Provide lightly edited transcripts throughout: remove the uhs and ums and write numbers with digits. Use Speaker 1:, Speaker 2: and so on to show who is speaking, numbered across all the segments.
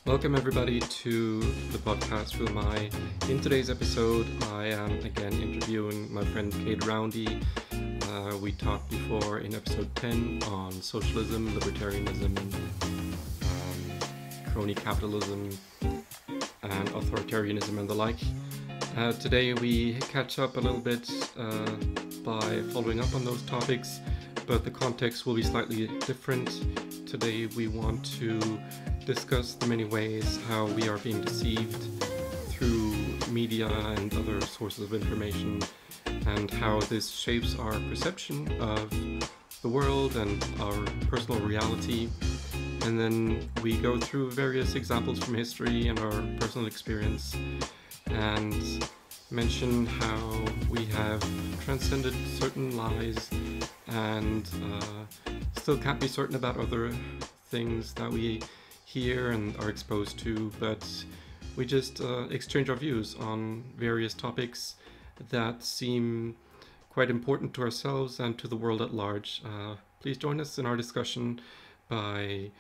Speaker 1: Welcome everybody to the podcast Film I. In today's episode, I am again interviewing my friend Kade Roundy. We talked before in episode 10 on socialism, libertarianism, crony capitalism, and authoritarianism and the like. Today we catch up a little bit by following up on those topics, but the context will be slightly different. Today we want to discuss the many ways how we are being deceived through media and other sources of information, and how this shapes our perception of the world and our personal reality. And then we go through various examples from history and our personal experience, and mention how we have transcended certain lies and still can't be certain about other things that we hear and are exposed to, but we just exchange our views on various topics that seem quite important to ourselves and to the world at large. Please join us in our discussion by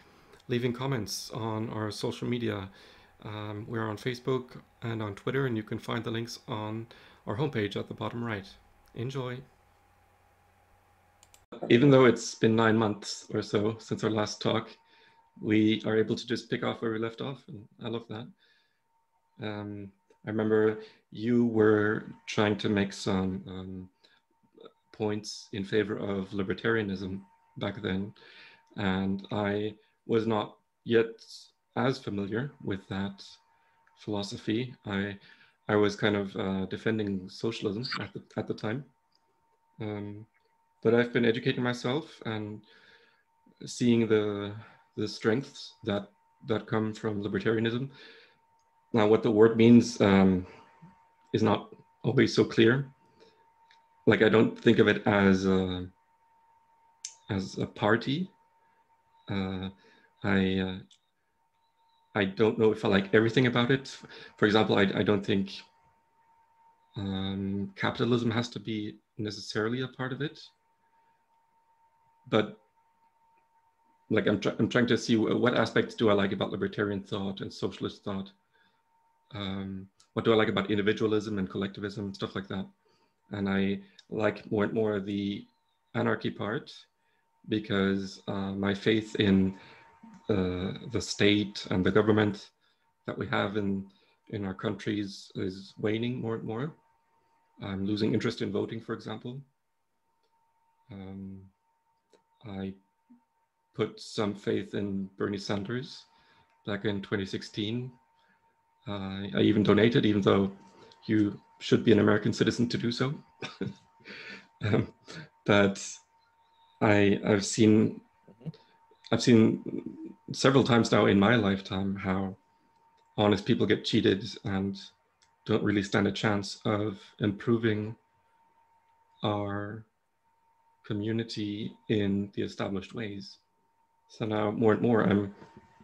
Speaker 1: leaving comments on our social media. We're on Facebook and on Twitter, and you can find the links on our homepage at the bottom right. Enjoy. Even though it's been 9 months or so since our last talk, we are able to just pick off where we left off, and I love that. I remember you were trying to make some points in favor of libertarianism back then, and I was not yet as familiar with that philosophy. I was kind of defending socialism at the time, but I've been educating myself and seeing the strengths that come from libertarianism. Now, what the word means is not always so clear. Like, I don't think of it as a party. I don't know if I like everything about it. For example, I don't think capitalism has to be necessarily a part of it, but like I'm trying to see what aspects do I like about libertarian thought and socialist thought. What do I like about individualism and collectivism, stuff like that. And I like more and more the anarchy part, because my faith in the state and the government that we have in our countries is waning more and more. I'm losing interest in voting, for example. I put some faith in Bernie Sanders back in 2016. I even donated, even though you should be an American citizen to do so. But I've seen several times now in my lifetime how honest people get cheated and don't really stand a chance of improving our community in the established ways. So now more and more I'm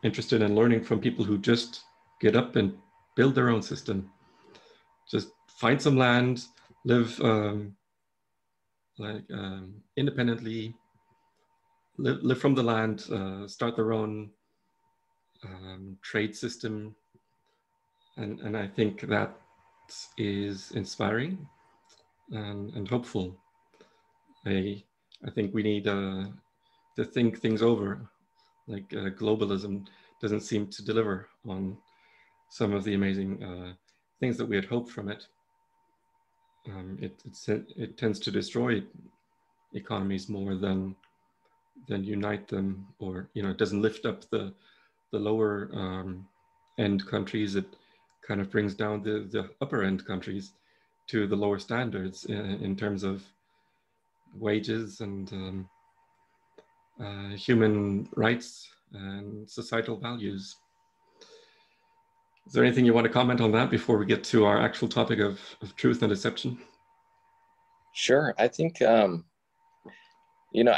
Speaker 1: interested in learning from people who just get up and build their own system. Just find some land, live independently, live from the land, start their own trade system. And I think that is inspiring and hopeful. I think we need to think things over. Like globalism doesn't seem to deliver on some of the amazing things that we had hoped from it. It tends to destroy economies more than unite them, or it doesn't lift up the lower end countries. It kind of brings down the upper end countries to the lower standards in terms of wages and human rights and societal values. Is there anything you want to comment on that before we get to our actual topic of truth and deception?
Speaker 2: Sure. I think, I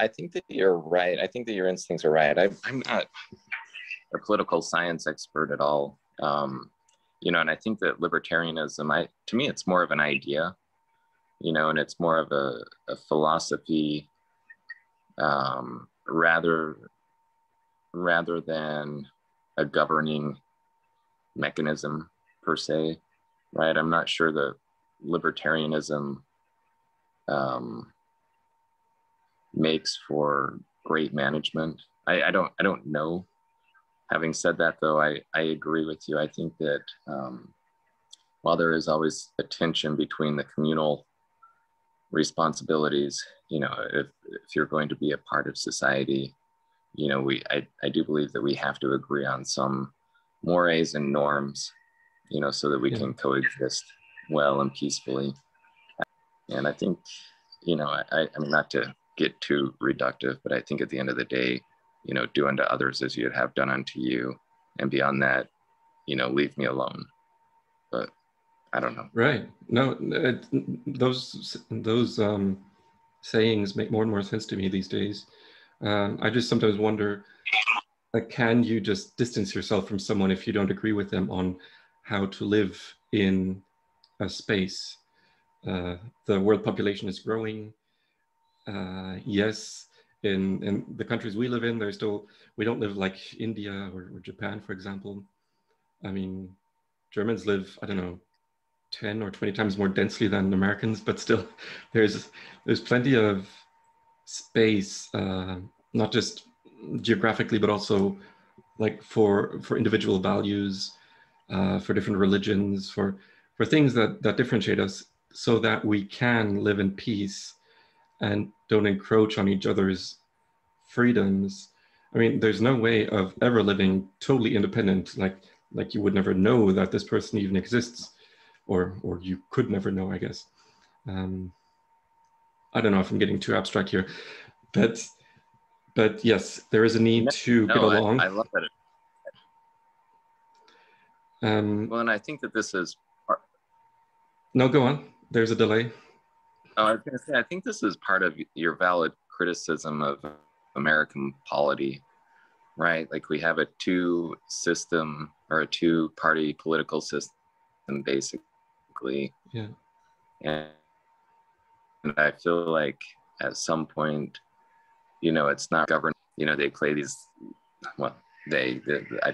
Speaker 2: think that you're right. I think that your instincts are right. I'm not a political science expert at all. And I think that libertarianism, to me, it's more of an idea, and it's more of a philosophy rather than a governing mechanism per se, right? I'm not sure that libertarianism makes for great management. I don't know. Having said that, though, I agree with you. I think that while there is always a tension between the communal responsibilities, you know, if you're going to be a part of society, you know, I do believe that we have to agree on some mores and norms, you know, so that we can coexist well and peacefully. And I think, you know, I mean, not to get too reductive, but I think at the end of the day, you know, do unto others as you'd have done unto you. And beyond that, you know, leave me alone. But I don't know.
Speaker 1: Right. No, those sayings make more and more sense to me these days. I just sometimes wonder, like, can you just distance yourself from someone if you don't agree with them on how to live in a space? The world population is growing. Yes, in the countries we live in, we don't live like India or Japan, for example. I mean, Germans live, I don't know, 10 or 20 times more densely than Americans, but still there's plenty of space, not just geographically, but also like for individual values, for different religions, for things that differentiate us, so that we can live in peace and don't encroach on each other's freedoms. I mean, there's no way of ever living totally independent, like you would never know that this person even exists, or you could never know, I guess. I don't know if I'm getting too abstract here, but yes, there is a need to get along.
Speaker 2: I love that. Well, and I think that this is...
Speaker 1: No, go on. There's a delay.
Speaker 2: Oh, I was going to say, I think this is part of your valid criticism of American polity, right? Like, we have a two-system or a two-party political system, basically.
Speaker 1: Yeah.
Speaker 2: And I feel like at some point, you know, it's not governed. You know, they play these, well, I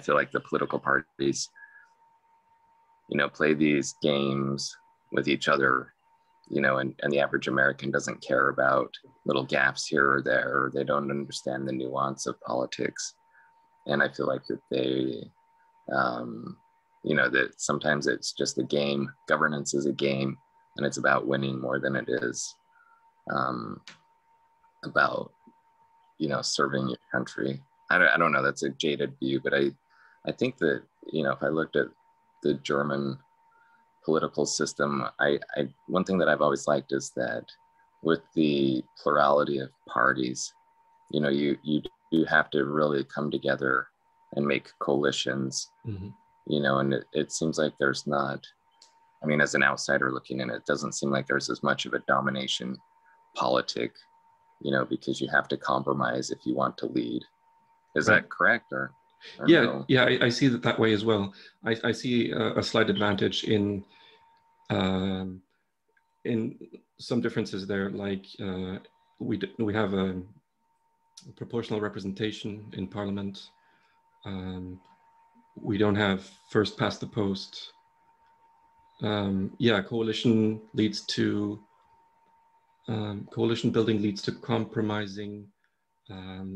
Speaker 2: feel like the political parties, you know, play these games with each other, you know, and the average American doesn't care about little gaps here or there, or they don't understand the nuance of politics. And I feel like that they, you know, that sometimes it's just a game. Governance is a game, and it's about winning more than it is about, you know, serving your country. I don't know, that's a jaded view, but I think that, you know, if I looked at the German political system, one thing that I've always liked is that with the plurality of parties, you know, you do have to really come together and make coalitions, you know, and it seems like there's not, I mean, as an outsider looking in, it doesn't seem like there's as much of a domination politic, you know, because you have to compromise if you want to lead. Is that correct? Or
Speaker 1: yeah,
Speaker 2: no?
Speaker 1: Yeah, I see that way as well. I see a slight advantage in some differences there, like we have a proportional representation in Parliament. We don't have first past the post. Yeah, coalition building leads to compromising.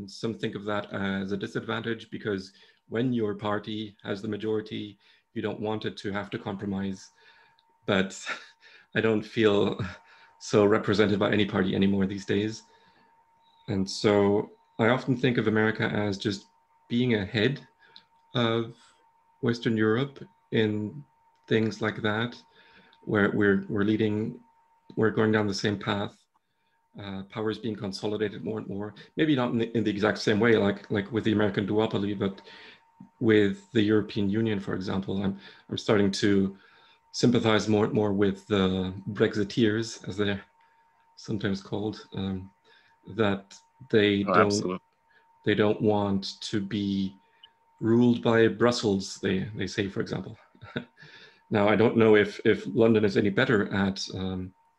Speaker 1: Some think of that as a disadvantage, because when your party has the majority, you don't want it to have to compromise. But I don't feel so represented by any party anymore these days. And so I often think of America as just being ahead of Western Europe in things like that, where we're going down the same path. Power is being consolidated more and more. Maybe not in the exact same way, like with the American duopoly, but with the European Union, for example. I'm starting to sympathize more and more with the Brexiteers, as they're sometimes called, that they don't want to be ruled by Brussels, they say, for example. Now, I don't know if London is any better at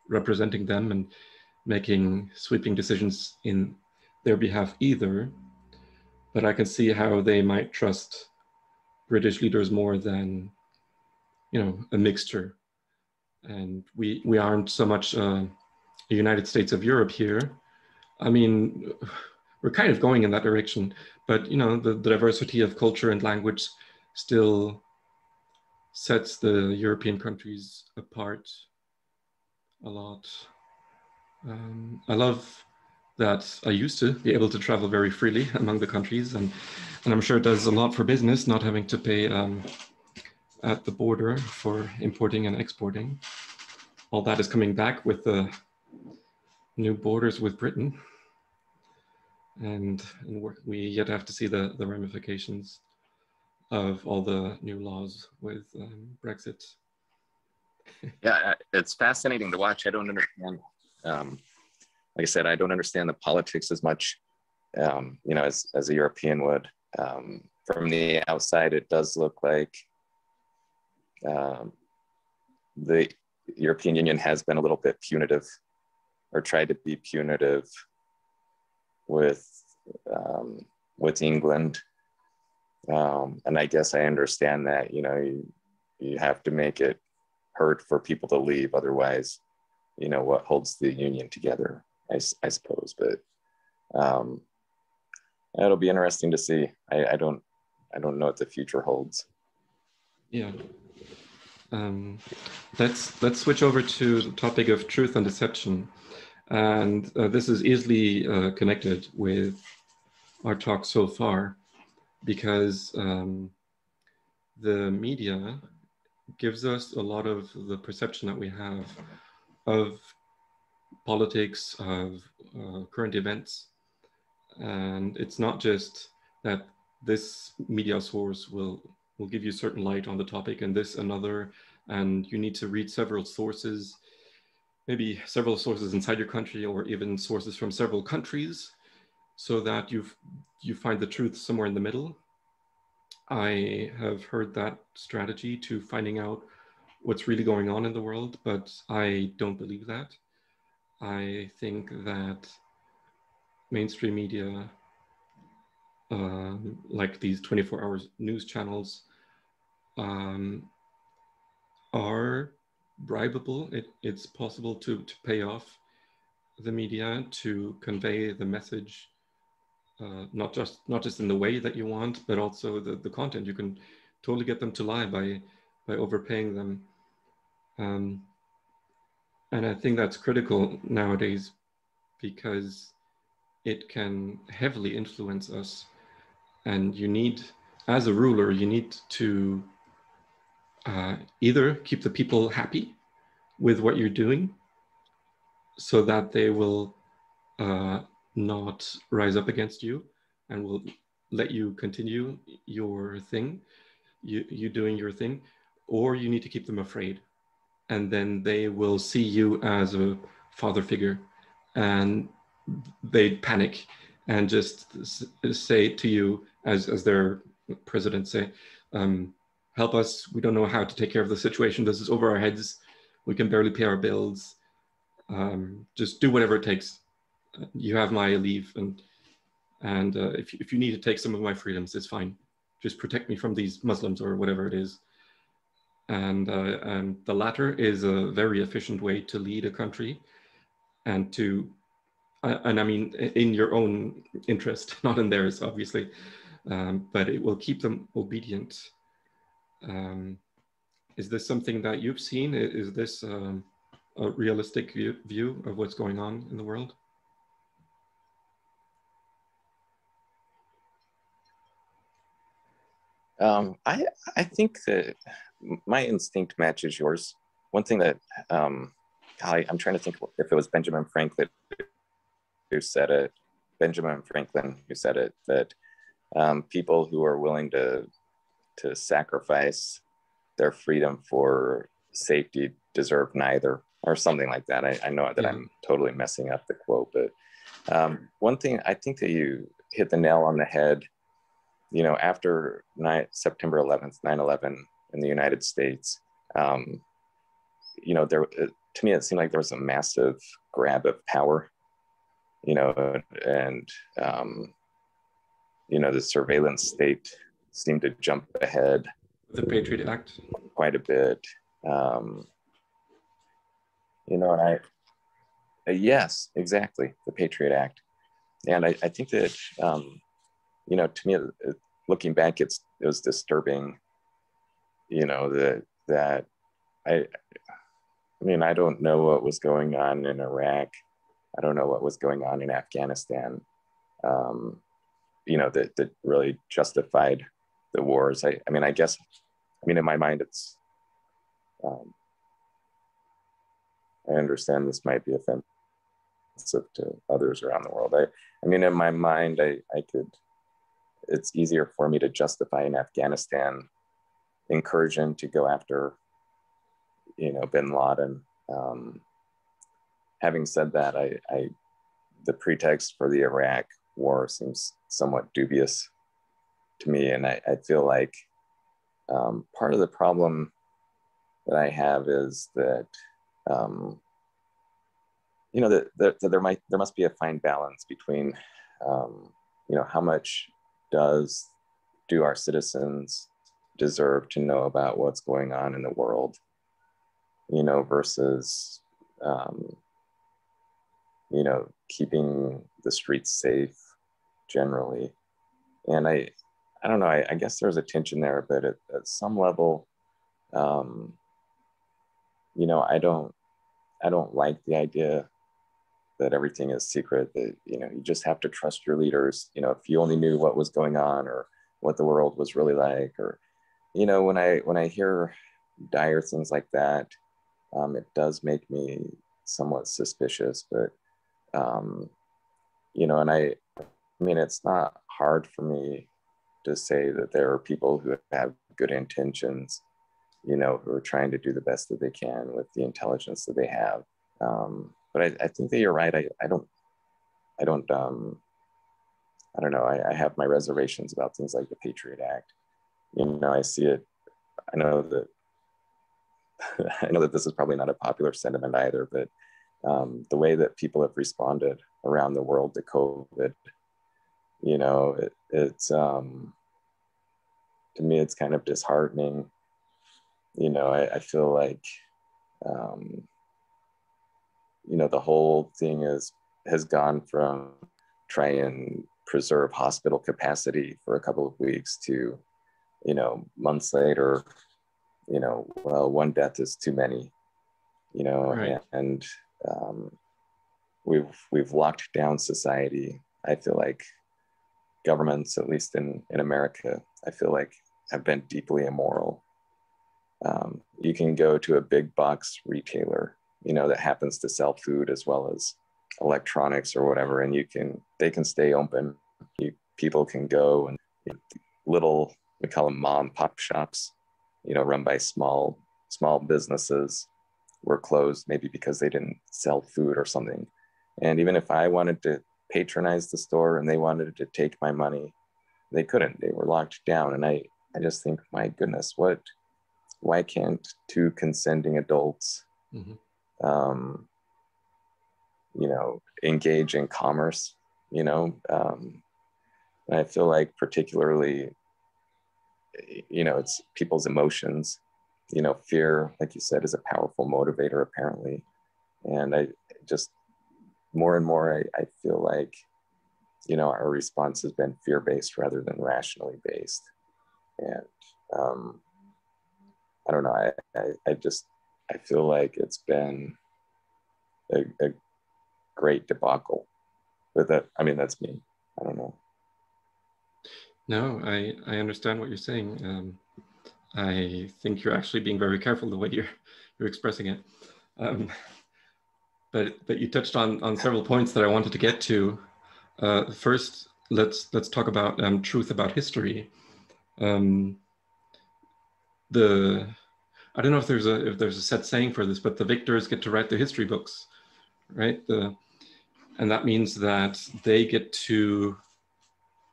Speaker 1: representing them and making sweeping decisions in their behalf either, but I can see how they might trust British leaders more than, a mixture. And we aren't so much the United States of Europe here. I mean, we're kind of going in that direction, but the diversity of culture and language still sets the European countries apart a lot. I love that I used to be able to travel very freely among the countries, and I'm sure it does a lot for business, not having to pay at the border for importing and exporting. All that is coming back with the new borders with Britain, and we yet have to see the ramifications of all the new laws with Brexit.
Speaker 2: Yeah, it's fascinating to watch. I don't understand. Like I said, I don't understand the politics as much, as a European would. From the outside, it does look like the European Union has been a little bit punitive, or tried to be punitive with England. And I guess I understand that, you have to make it hard for people to leave. Otherwise, what holds the union together, I suppose. But it'll be interesting to see. I don't know what the future holds.
Speaker 1: Yeah. Let's switch over to the topic of truth and deception. And this is easily connected with our talk so far, because the media gives us a lot of the perception that we have of politics, of current events. And it's not just that this media source will give you certain light on the topic and this another, and you need to read several sources, maybe several sources inside your country, or even sources from several countries, so that you find the truth somewhere in the middle. I have heard that strategy to finding out what's really going on in the world, but I don't believe that. I think that mainstream media, like these 24-hour news channels, are bribable. It's possible to pay off the media to convey the message, not just in the way that you want, but also the content. You can totally get them to lie by overpaying them. And I think that's critical nowadays, because it can heavily influence us. And you need, as a ruler, you need to either keep the people happy with what you're doing, so that they will not rise up against you and will let you continue your thing, you doing your thing, or you need to keep them afraid, and then they will see you as a father figure, and they panic and just say to you, as their president say, help us, we don't know how to take care of the situation, this is over our heads, we can barely pay our bills, just do whatever it takes, you have my leave, and if you need to take some of my freedoms, it's fine, just protect me from these Muslims or whatever it is. And the latter is a very efficient way to lead a country, and I mean, in your own interest, not in theirs, obviously, but it will keep them obedient. Is this something that you've seen? Is this a realistic view of what's going on in the world?
Speaker 2: I think that my instinct matches yours. One thing that I'm trying to think if it was Benjamin Franklin who said it, that people who are willing to sacrifice their freedom for safety deserve neither, or something like that. I know that I'm totally messing up the quote, but one thing, I think that you hit the nail on the head. After September 11th, 9/11 in the United States, to me, it seemed like there was a massive grab of power, and the surveillance state seem to jump ahead
Speaker 1: The Patriot Act.
Speaker 2: quite a bit. You know, and yes, exactly, the Patriot Act. And I think that, you know, to me, looking back, it was disturbing, you know, that I mean, I don't know what was going on in Iraq. I don't know what was going on in Afghanistan, you know, that really justified the wars. I mean, I guess, I mean, in my mind, it's, I understand this might be offensive to others around the world. I mean, in my mind, I could, it's easier for me to justify an Afghanistan incursion to go after, you know, bin Laden. Having said that, the pretext for the Iraq war seems somewhat dubious to me. And I feel like part of the problem that I have is that, you know, that there must be a fine balance between, you know, how much do our citizens deserve to know about what's going on in the world, you know, versus, you know, keeping the streets safe generally. And I don't know, I guess there's a tension there, but at some level, you know, I don't like the idea that everything is secret, that, you know, you just have to trust your leaders. You know, if you only knew what was going on or what the world was really like, or, you know, when I hear dire things like that, it does make me somewhat suspicious. But, you know, and I mean, it's not hard for me to say that there are people who have good intentions, you know, who are trying to do the best that they can with the intelligence that they have. But I think that you're right. I don't know. I have my reservations about things like the Patriot Act. You know, I see it. I know that this is probably not a popular sentiment either, but the way that people have responded around the world to COVID, you know, it's to me, it's kind of disheartening. You know, I feel like, you know, the whole thing has gone from try and preserve hospital capacity for a couple of weeks to, you know, months later, you know, well, one death is too many, you know,
Speaker 1: Right.
Speaker 2: and we've locked down society. I feel like governments, at least in America, I feel like have been deeply immoral. You can go to a big box retailer, you know, that happens to sell food as well as electronics or whatever, and they can stay open. People can go, and little, we call them mom and pop shops, you know, run by small businesses were closed, maybe because they didn't sell food or something. And even if I wanted to patronize the store and they wanted to take my money, they couldn't. They were locked down. And I just think, my goodness, why can't two consenting adults,
Speaker 1: Mm-hmm.
Speaker 2: you know, engage in commerce, you know? And I feel like particularly, you know, it's people's emotions, you know, fear, like you said, is a powerful motivator apparently. And I just, more and more, I feel like, you know, our response has been fear-based rather than rationally based. And I don't know, I feel like it's been a great debacle. But that's me. I don't know.
Speaker 1: No, I understand what you're saying. I think you're actually being very careful the way you're expressing it. But you touched on several points that I wanted to get to. First, let's talk about truth about history. I don't know if there's a set saying for this, but the victors get to write the history books, right? And that means that they get to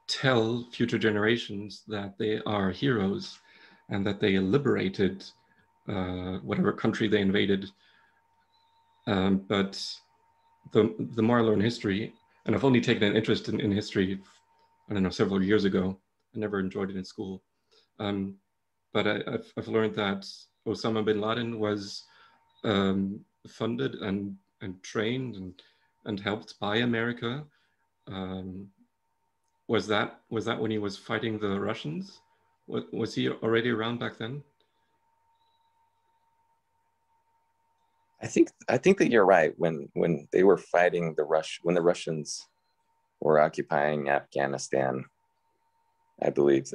Speaker 1: tell future generations that they are heroes and that they liberated whatever country they invaded. But the more I learn history, and I've only taken an interest in history, I don't know, several years ago. I never enjoyed it in school. But I've learned that Osama bin Laden was funded and trained and helped by America. Was that when he was fighting the Russians? Was he already around back then?
Speaker 2: I think that you're right. When they were fighting when the Russians were occupying Afghanistan, I believe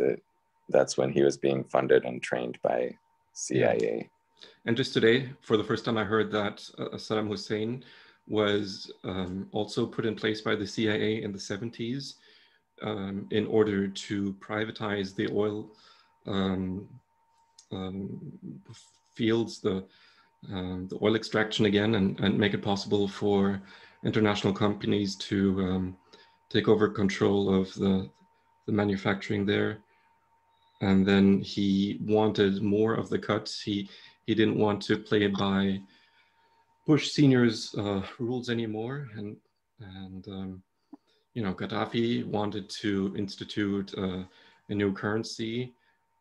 Speaker 2: that's when he was being funded and trained by CIA.
Speaker 1: Yeah. And just today, for the first time, I heard that Saddam Hussein was also put in place by the CIA in the 70s in order to privatize the oil fields, the oil extraction again, and make it possible for international companies to take over control of the manufacturing there. And then he wanted more of the cuts. He didn't want to play by Bush Senior's rules anymore, and Gaddafi wanted to institute a new currency,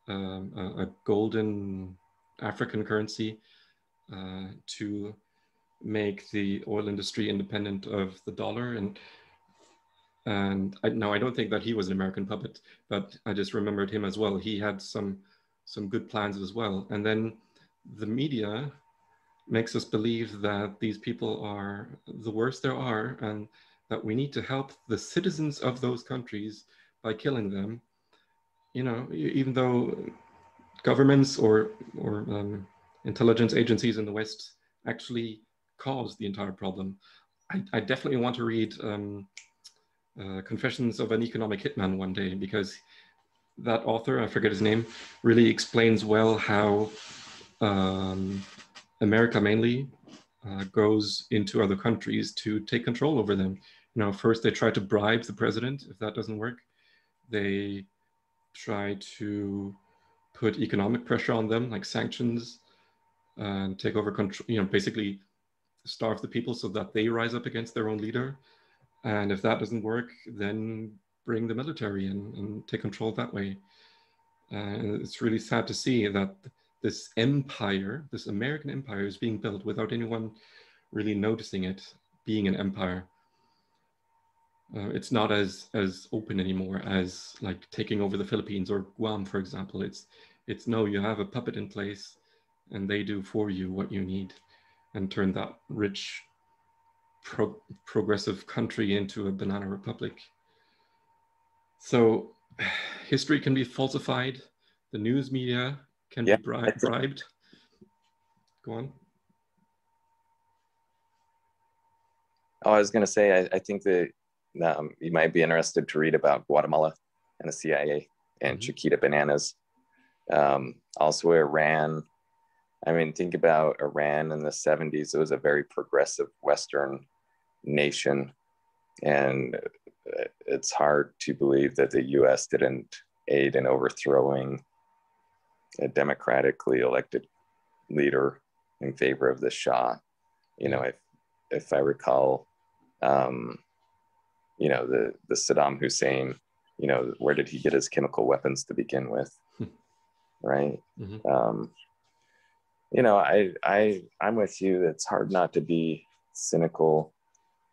Speaker 1: a golden African currency, to make the oil industry independent of the dollar. And I don't think that he was an American puppet, but I just remembered him as well. He had some good plans as well. And then the media makes us believe that these people are the worst there are, and that we need to help the citizens of those countries by killing them. Even though governments or intelligence agencies in the West actually cause the entire problem. I definitely want to read Confessions of an Economic Hitman one day, because that author, I forget his name, really explains well how America mainly goes into other countries to take control over them. First they try to bribe the president. If that doesn't work, they try to put economic pressure on them, like sanctions, and take over control, basically starve the people so that they rise up against their own leader. And if that doesn't work, then bring the military in and take control that way. And it's really sad to see that this empire, this American empire, is being built without anyone really noticing it being an empire. It's not as open anymore as like taking over the Philippines or Guam, for example. It's no, you have a puppet in place and they do for you what you need, and turn that rich progressive country into a banana republic. So history can be falsified. The news media can be bribed. Go on.
Speaker 2: Oh, I was going to say, I think that you might be interested to read about Guatemala and the CIA and Chiquita bananas. Also Iran. I mean, think about Iran in the 70s. It was a very progressive Western nation. And it's hard to believe that the US didn't aid in overthrowing a democratically elected leader in favor of the Shah. If I recall, the Saddam Hussein, where did he get his chemical weapons to begin with? Right. I'm with you. It's hard not to be cynical,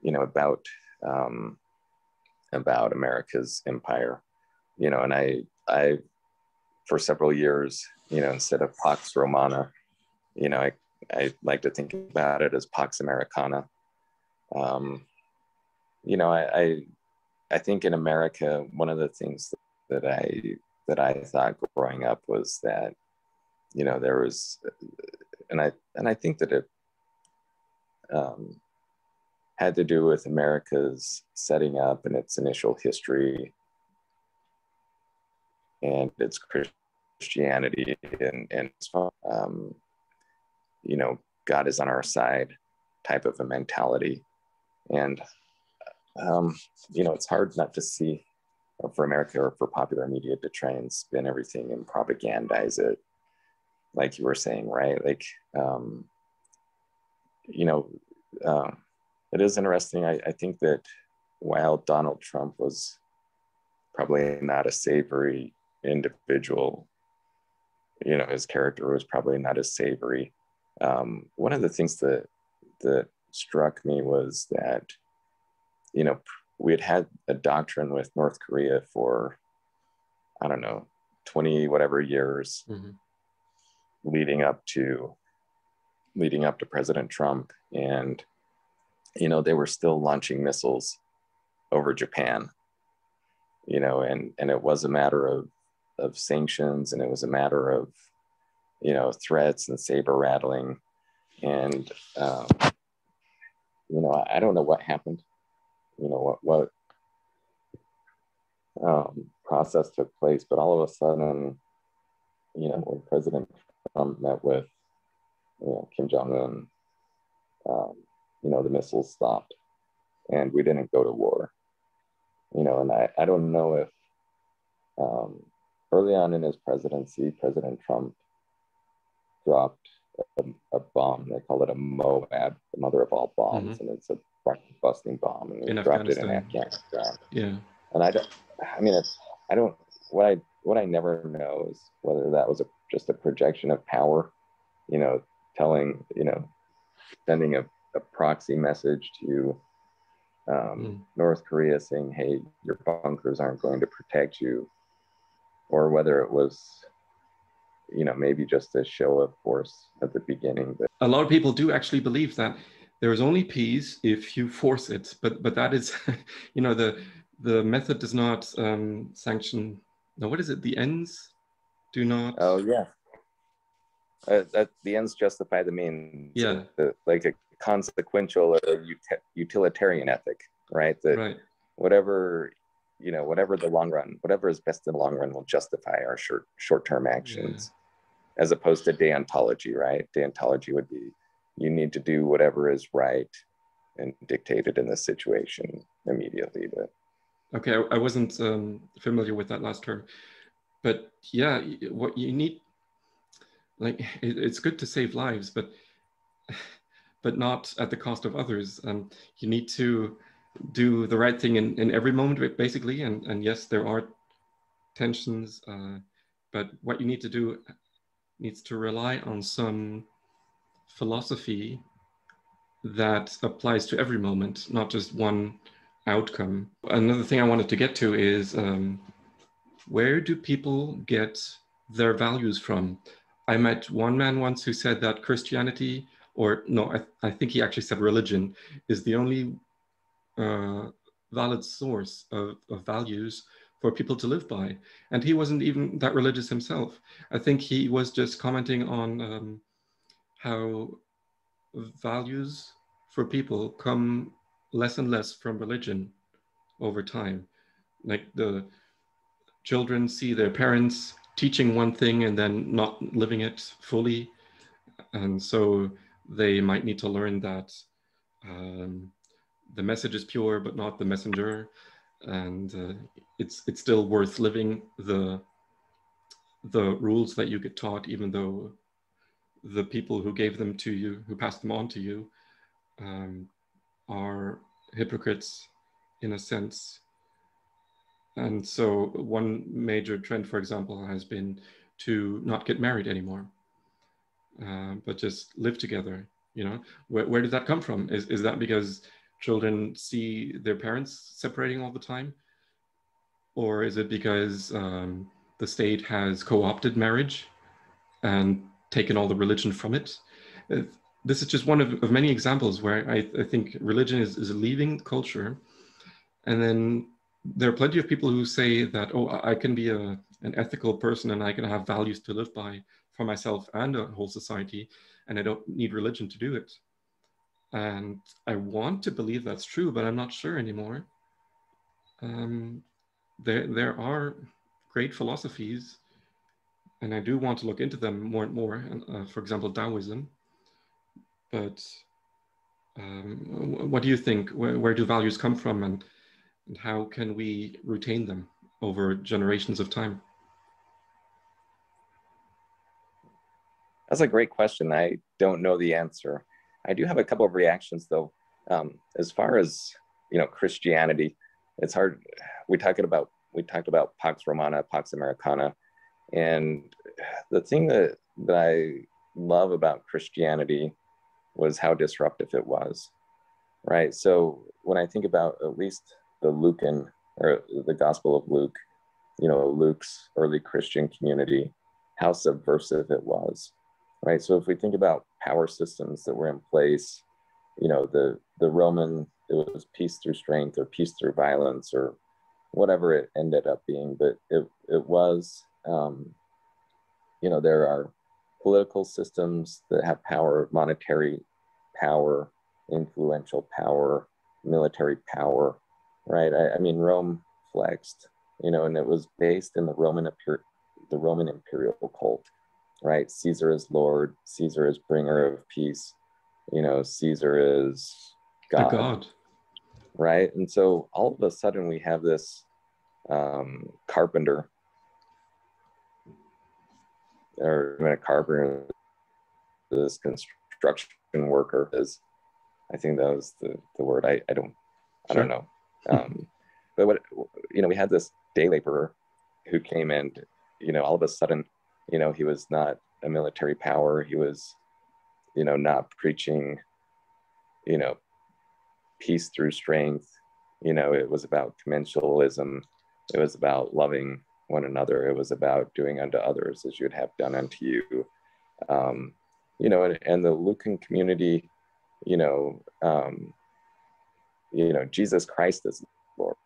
Speaker 2: about America's empire, and I for several years, instead of Pax Romana, I like to think about it as Pax Americana. I think in America, one of the things that I thought growing up was that, there was, and I think that it had to do with America's setting up and its initial history and its Christianity and God is on our side type of a mentality. And, it's hard not to see, for America or for popular media to try and spin everything and propagandize it. Like you were saying, right? Like, it is interesting. I think that while Donald Trump was probably not a savory individual, his character was probably not as savory. One of the things that struck me was that, we had a doctrine with North Korea for, I don't know, 20 whatever years, leading up to President Trump. And, they were still launching missiles over Japan, and it was a matter of sanctions, and it was a matter of, threats and saber rattling. And, I don't know what happened, what process took place, but all of a sudden, when President Trump met with, Kim Jong-un, the missiles stopped and we didn't go to war, and I don't know if early on in his presidency, President Trump dropped a bomb. They call it a MOAB, the mother of all bombs, and it's a busting bomb, and he dropped it in Afghanistan.
Speaker 1: Yeah.
Speaker 2: And what I never know is whether that was just a projection of power, telling, sending a proxy message to North Korea saying, hey, your bunkers aren't going to protect you, or whether it was, maybe just a show of force at the beginning. But
Speaker 1: a lot of people do actually believe that there is only peace if you force it, but that is, the method does not sanction. No, what is it? The ends do not.
Speaker 2: Oh yeah. That the ends justify the means.
Speaker 1: Yeah.
Speaker 2: Like a consequential or utilitarian ethic, right? That
Speaker 1: right.
Speaker 2: Whatever the long run, whatever is best in the long run will justify our short-term actions, as opposed to deontology, right? Deontology would be, you need to do whatever is right and dictated in this situation immediately. But
Speaker 1: okay, I wasn't familiar with that last term, but yeah, what you need, like, it's good to save lives, but not at the cost of others. You need to do the right thing in every moment, basically. And yes, there are tensions, but what you need to do needs to rely on some philosophy that applies to every moment, not just one outcome. Another thing I wanted to get to is where do people get their values from? I met one man once who said that Christianity, or no, I think he actually said religion, is the only valid source of values for people to live by. And he wasn't even that religious himself. I think he was just commenting on how values for people come less and less from religion over time. Like the children see their parents teaching one thing and then not living it fully. And so they might need to learn that the message is pure, but not the messenger. And it's still worth living the rules that you get taught, even though the people who gave them to you, who passed them on to you, are hypocrites in a sense. And so one major trend, for example, has been to not get married anymore, but just live together. Where did that come from? Is that because children see their parents separating all the time? Or is it because the state has co-opted marriage and taken all the religion from it? This is just one of many examples where I think religion is leaving culture. And then there are plenty of people who say that, oh, I can be an ethical person and I can have values to live by for myself and a whole society, and I don't need religion to do it. And I want to believe that's true, but I'm not sure anymore. There are great philosophies, and I do want to look into them more and more, for example, Taoism. But what do you think? Where do values come from, and how can we retain them over generations of time?
Speaker 2: That's a great question. I don't know the answer. I do have a couple of reactions, though. As far as Christianity, it's hard. We talked about Pax Romana, Pax Americana, and the thing that I love about Christianity was how disruptive it was, right? So when I think about at least the Lucan, or the Gospel of Luke, Luke's early Christian community, how subversive it was, right? So if we think about power systems that were in place, the Roman, it was peace through strength or peace through violence or whatever it ended up being, but it was, there are political systems that have power, monetary power, influential power, military power, right? I mean, Rome flexed, and it was based in the Roman imperial cult, right? Caesar is Lord, Caesar is bringer of peace, Caesar is God,
Speaker 1: the God,
Speaker 2: right? And so all of a sudden we have this carpenter, or a carpenter, this construction worker is, I think that was the word. I don't know. But what, we had this day laborer who came in, all of a sudden, he was not a military power. He was, not preaching, peace through strength. It was about commensalism. It was about loving one another. It was about doing unto others as you would have done unto you. And the Lucan community, Jesus Christ is Lord,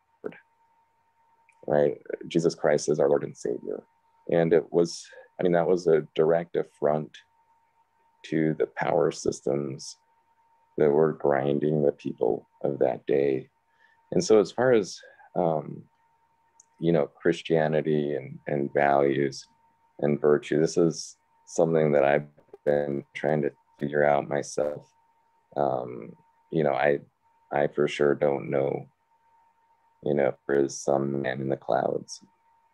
Speaker 2: right? Jesus Christ is our Lord and Savior. And it was, that was a direct affront to the power systems that were grinding the people of that day. And so as far as, Christianity and values and virtue, this is something that I've been trying to figure out myself. I for sure don't know, if there is some man in the clouds,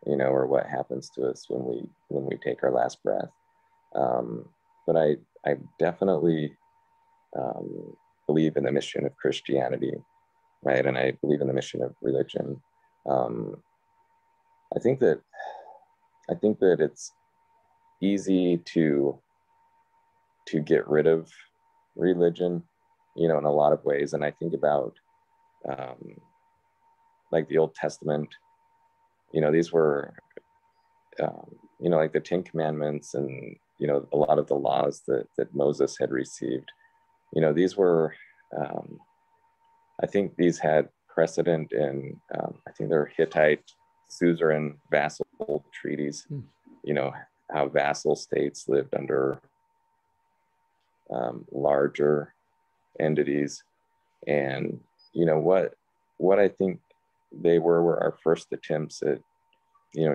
Speaker 2: or what happens to us when we take our last breath. But I definitely believe in the mission of Christianity, right? And I believe in the mission of religion. I think that it's easy to get rid of religion, in a lot of ways. And I think about like the Old Testament, these were, like the Ten Commandments and, a lot of the laws that Moses had received, these were, I think these had precedent in, I think they're Hittite, suzerain, vassal treaties, how vassal states lived under larger entities. And, what I think they were our first attempts at,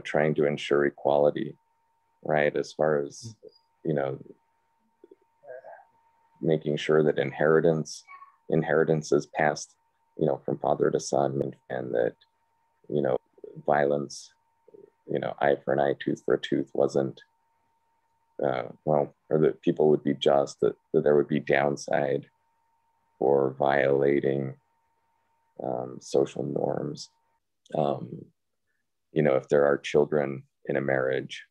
Speaker 2: trying to ensure equality, right? As far as, making sure that inheritance is passed, from father to son, and that, violence, eye for an eye, tooth for a tooth wasn't, or that people would be just, that there would be downside for violating social norms. If there are children in a marriage,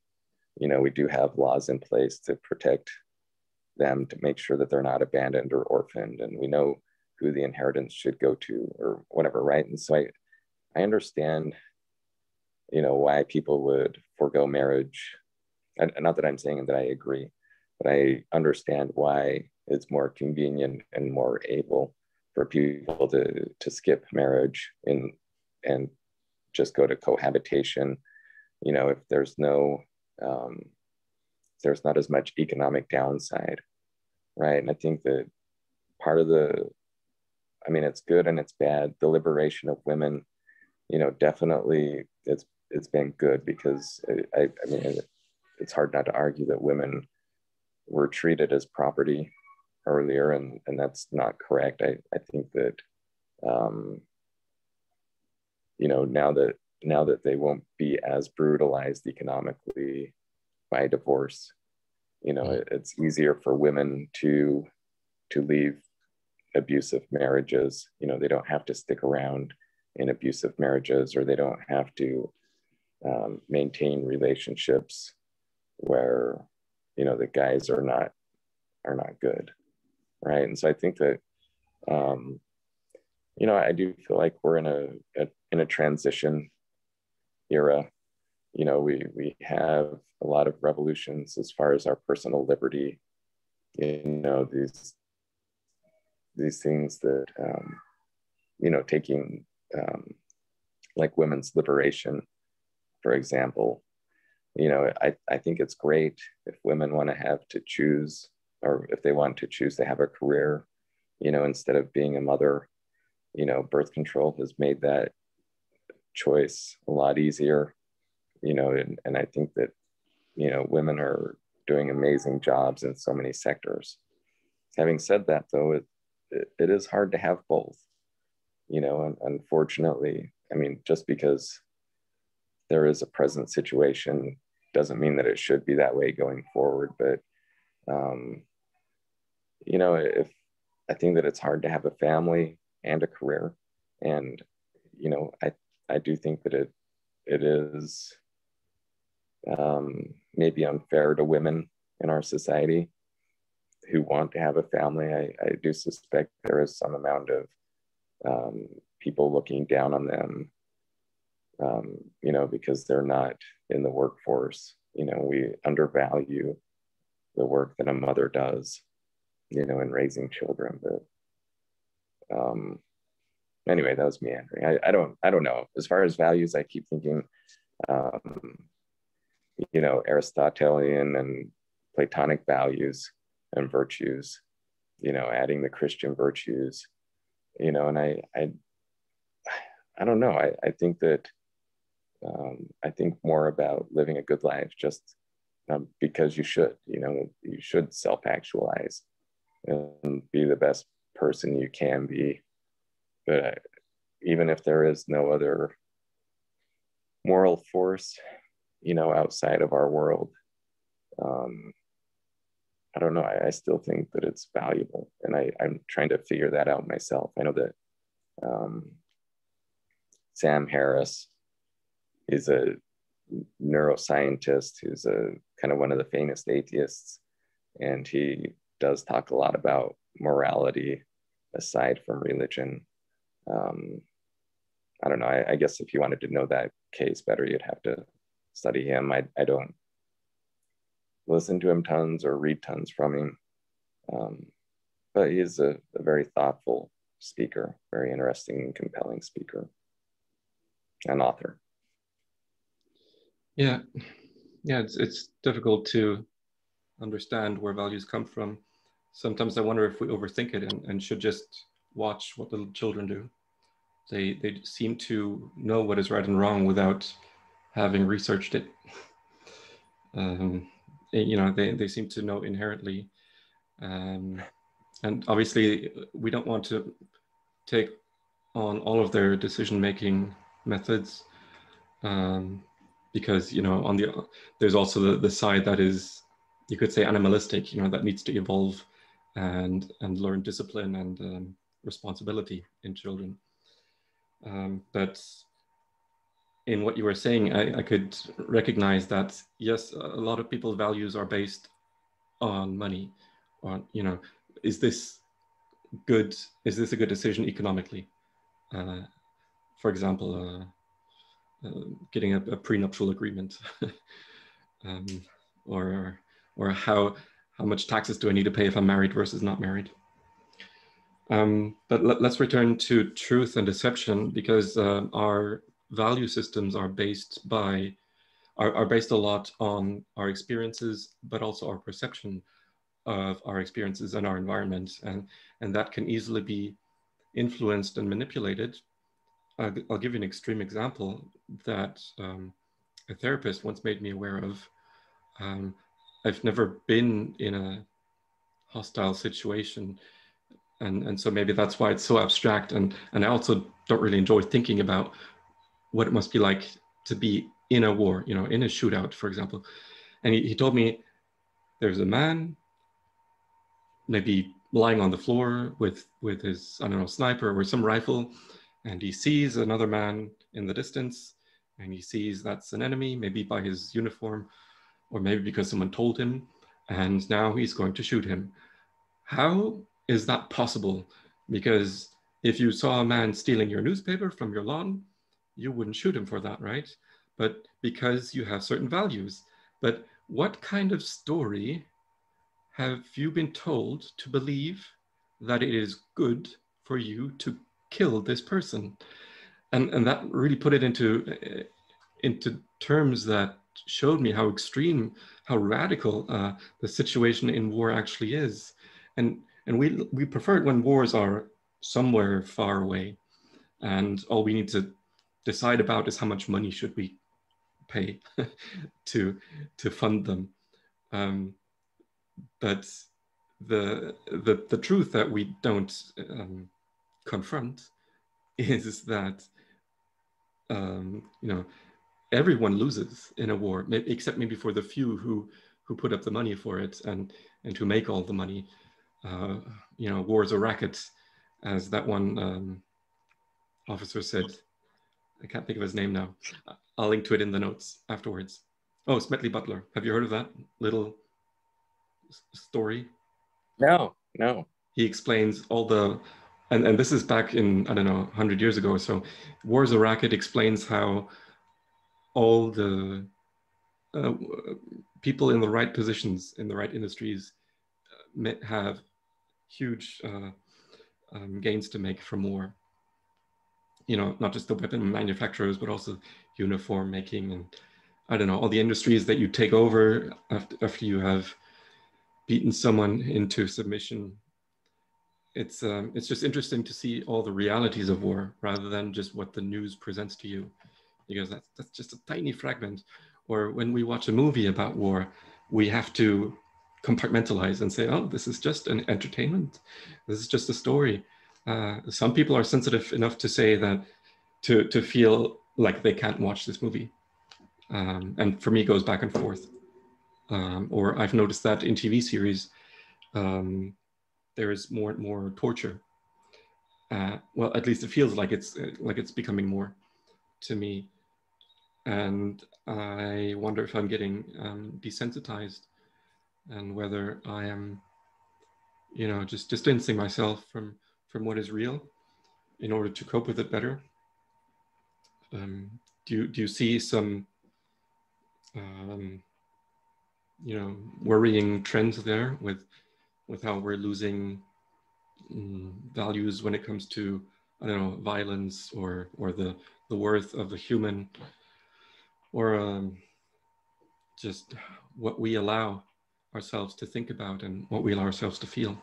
Speaker 2: we do have laws in place to protect them, to make sure that they're not abandoned or orphaned, and we know who the inheritance should go to or whatever, right? And so I understand, why people would forego marriage. And not that I'm saying that I agree, but I understand why it's more convenient and more able for people to skip marriage and just go to cohabitation, if there's there's not as much economic downside, right? And I think that part of it's good and it's bad. The liberation of women, definitely it's been good, because it's hard not to argue that women were treated as property earlier, and that's not correct. I think that now that they won't be as brutalized economically by divorce, it's easier for women to leave abusive marriages. They don't have to stick around in abusive marriages, or they don't have to maintain relationships where, you know, the guys are not good, right? And so I think that, you know, I do feel like we're in a transition era. You know, we have a lot of revolutions as far as our personal liberty. You know, these things that, you know, taking like women's liberation, for example. You know, I think it's great if women want to have to choose, or if they want to choose to have a career, you know, instead of being a mother. You know, birth control has made that choice a lot easier, you know, and I think that, you know, women are doing amazing jobs in so many sectors. Having said that, though, it is hard to have both, you know, and unfortunately, I mean, just because there is a present situation doesn't mean that it should be that way going forward. But, you know, if I think that it's hard to have a family and a career. And, you know, I do think that it is maybe unfair to women in our society who want to have a family. I do suspect there is some amount of people looking down on them, you know, because they're not in the workforce. You know, we undervalue the work that a mother does, you know, in raising children. But anyway, that was meandering. I don't know. As far as values, I keep thinking, you know, Aristotelian and Platonic values and virtues, you know, adding the Christian virtues, you know, and I don't know. I think that I think more about living a good life just because you should, you know, you should self-actualize and be the best person you can be. But even if there is no other moral force, you know, outside of our world, I don't know. I still think that it's valuable, and I'm trying to figure that out myself. I know that Sam Harris is a neuroscientist who's a kind of one of the famous atheists, and he does talk a lot about morality aside from religion. I don't know. I guess if you wanted to know that case better, you'd have to study him. I don't listen to him tons or read tons from him, but he is a very thoughtful speaker, very interesting and compelling speaker and author.
Speaker 1: Yeah, it's difficult to understand where values come from. Sometimes I wonder if we overthink it and should just watch what little children do. They seem to know what is right and wrong without having researched it. You know, they seem to know inherently. And obviously, we don't want to take on all of their decision-making methods, because, you know, there's also the side that is, you could say, animalistic, you know, that needs to evolve and learn discipline and responsibility in children. But in what you were saying, I could recognize that, yes, a lot of people's values are based on money, on, you know, is this a good decision economically? For example, getting a prenuptial agreement, or how much taxes do I need to pay if I'm married versus not married? But let's return to truth and deception, because our value systems are based based a lot on our experiences, but also our perception of our experiences and our environment, and that can easily be influenced and manipulated. I'll give you an extreme example that a therapist once made me aware of. I've never been in a hostile situation, and so maybe that's why it's so abstract, and I also don't really enjoy thinking about what it must be like to be in a war, you know, in a shootout, for example. And he told me there's a man maybe lying on the floor with his, I don't know, sniper or some rifle, and he sees another man in the distance, and he sees that's an enemy, maybe by his uniform, or maybe because someone told him, and now he's going to shoot him. How is that possible? Because if you saw a man stealing your newspaper from your lawn, you wouldn't shoot him for that, right? But because you have certain values. But what kind of story have you been told to believe that it is good for you to kill this person? And that really put it into terms that showed me how extreme, how radical the situation in war actually is. And we prefer it when wars are somewhere far away, and all we need to decide about is how much money should we pay to fund them. But the truth that we don't confront is that you know, everyone loses in a war, except maybe for the few who put up the money for it and who make all the money. You know, war's a racket, as that one officer said. I can't think of his name now. I'll link to it in the notes afterwards. Oh, Smedley Butler. Have you heard of that little story?
Speaker 2: No, no.
Speaker 1: He explains all the, and this is back in, I don't know, 100 years ago or so. War's a Racket explains how all the people in the right positions, in the right industries, have huge gains to make from war. You know, not just the weapon manufacturers, but also uniform making and, I don't know, all the industries that you take over after you have beaten someone into submission. It's just interesting to see all the realities of war rather than just what the news presents to you, because that's just a tiny fragment. Or when we watch a movie about war, we have to compartmentalize and say, oh, this is just an entertainment. This is just a story. Some people are sensitive enough to say that, to feel like they can't watch this movie. And for me, it goes back and forth. Or I've noticed that in TV series, there is more and more torture. Well, at least it feels like it's becoming more to me. And I wonder if I'm getting desensitized, and whether I am, you know, just distancing myself from what is real in order to cope with it better. Do you see some you know, worrying trends there with how we're losing values when it comes to, I don't know, violence or the worth of the human, or just what we allow ourselves to think about and what we allow ourselves to feel?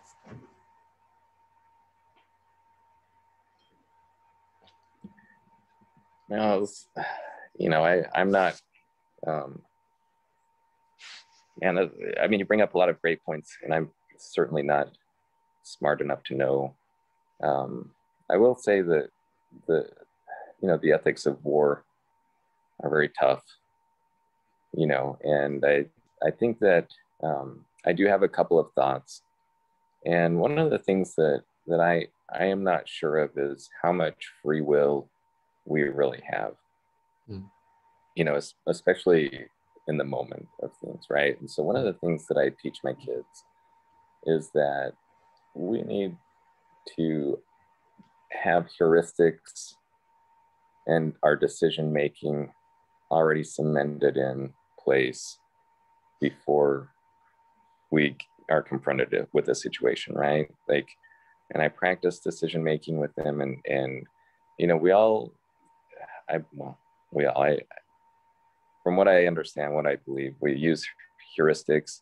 Speaker 2: No, you know, I'm not, and I mean, you bring up a lot of great points, and I'm certainly not smart enough to know. I will say that you know, the ethics of war are very tough, you know, and I think that I do have a couple of thoughts. And one of the things that I am not sure of is how much free will we really have. You know, especially in the moment of things, right? And so one of the things that I teach my kids is that we need to have heuristics and our decision making already cemented in place before we are confronted with a situation, right? Like, and I practice decision making with them, and you know, from what I understand, what I believe, we use heuristics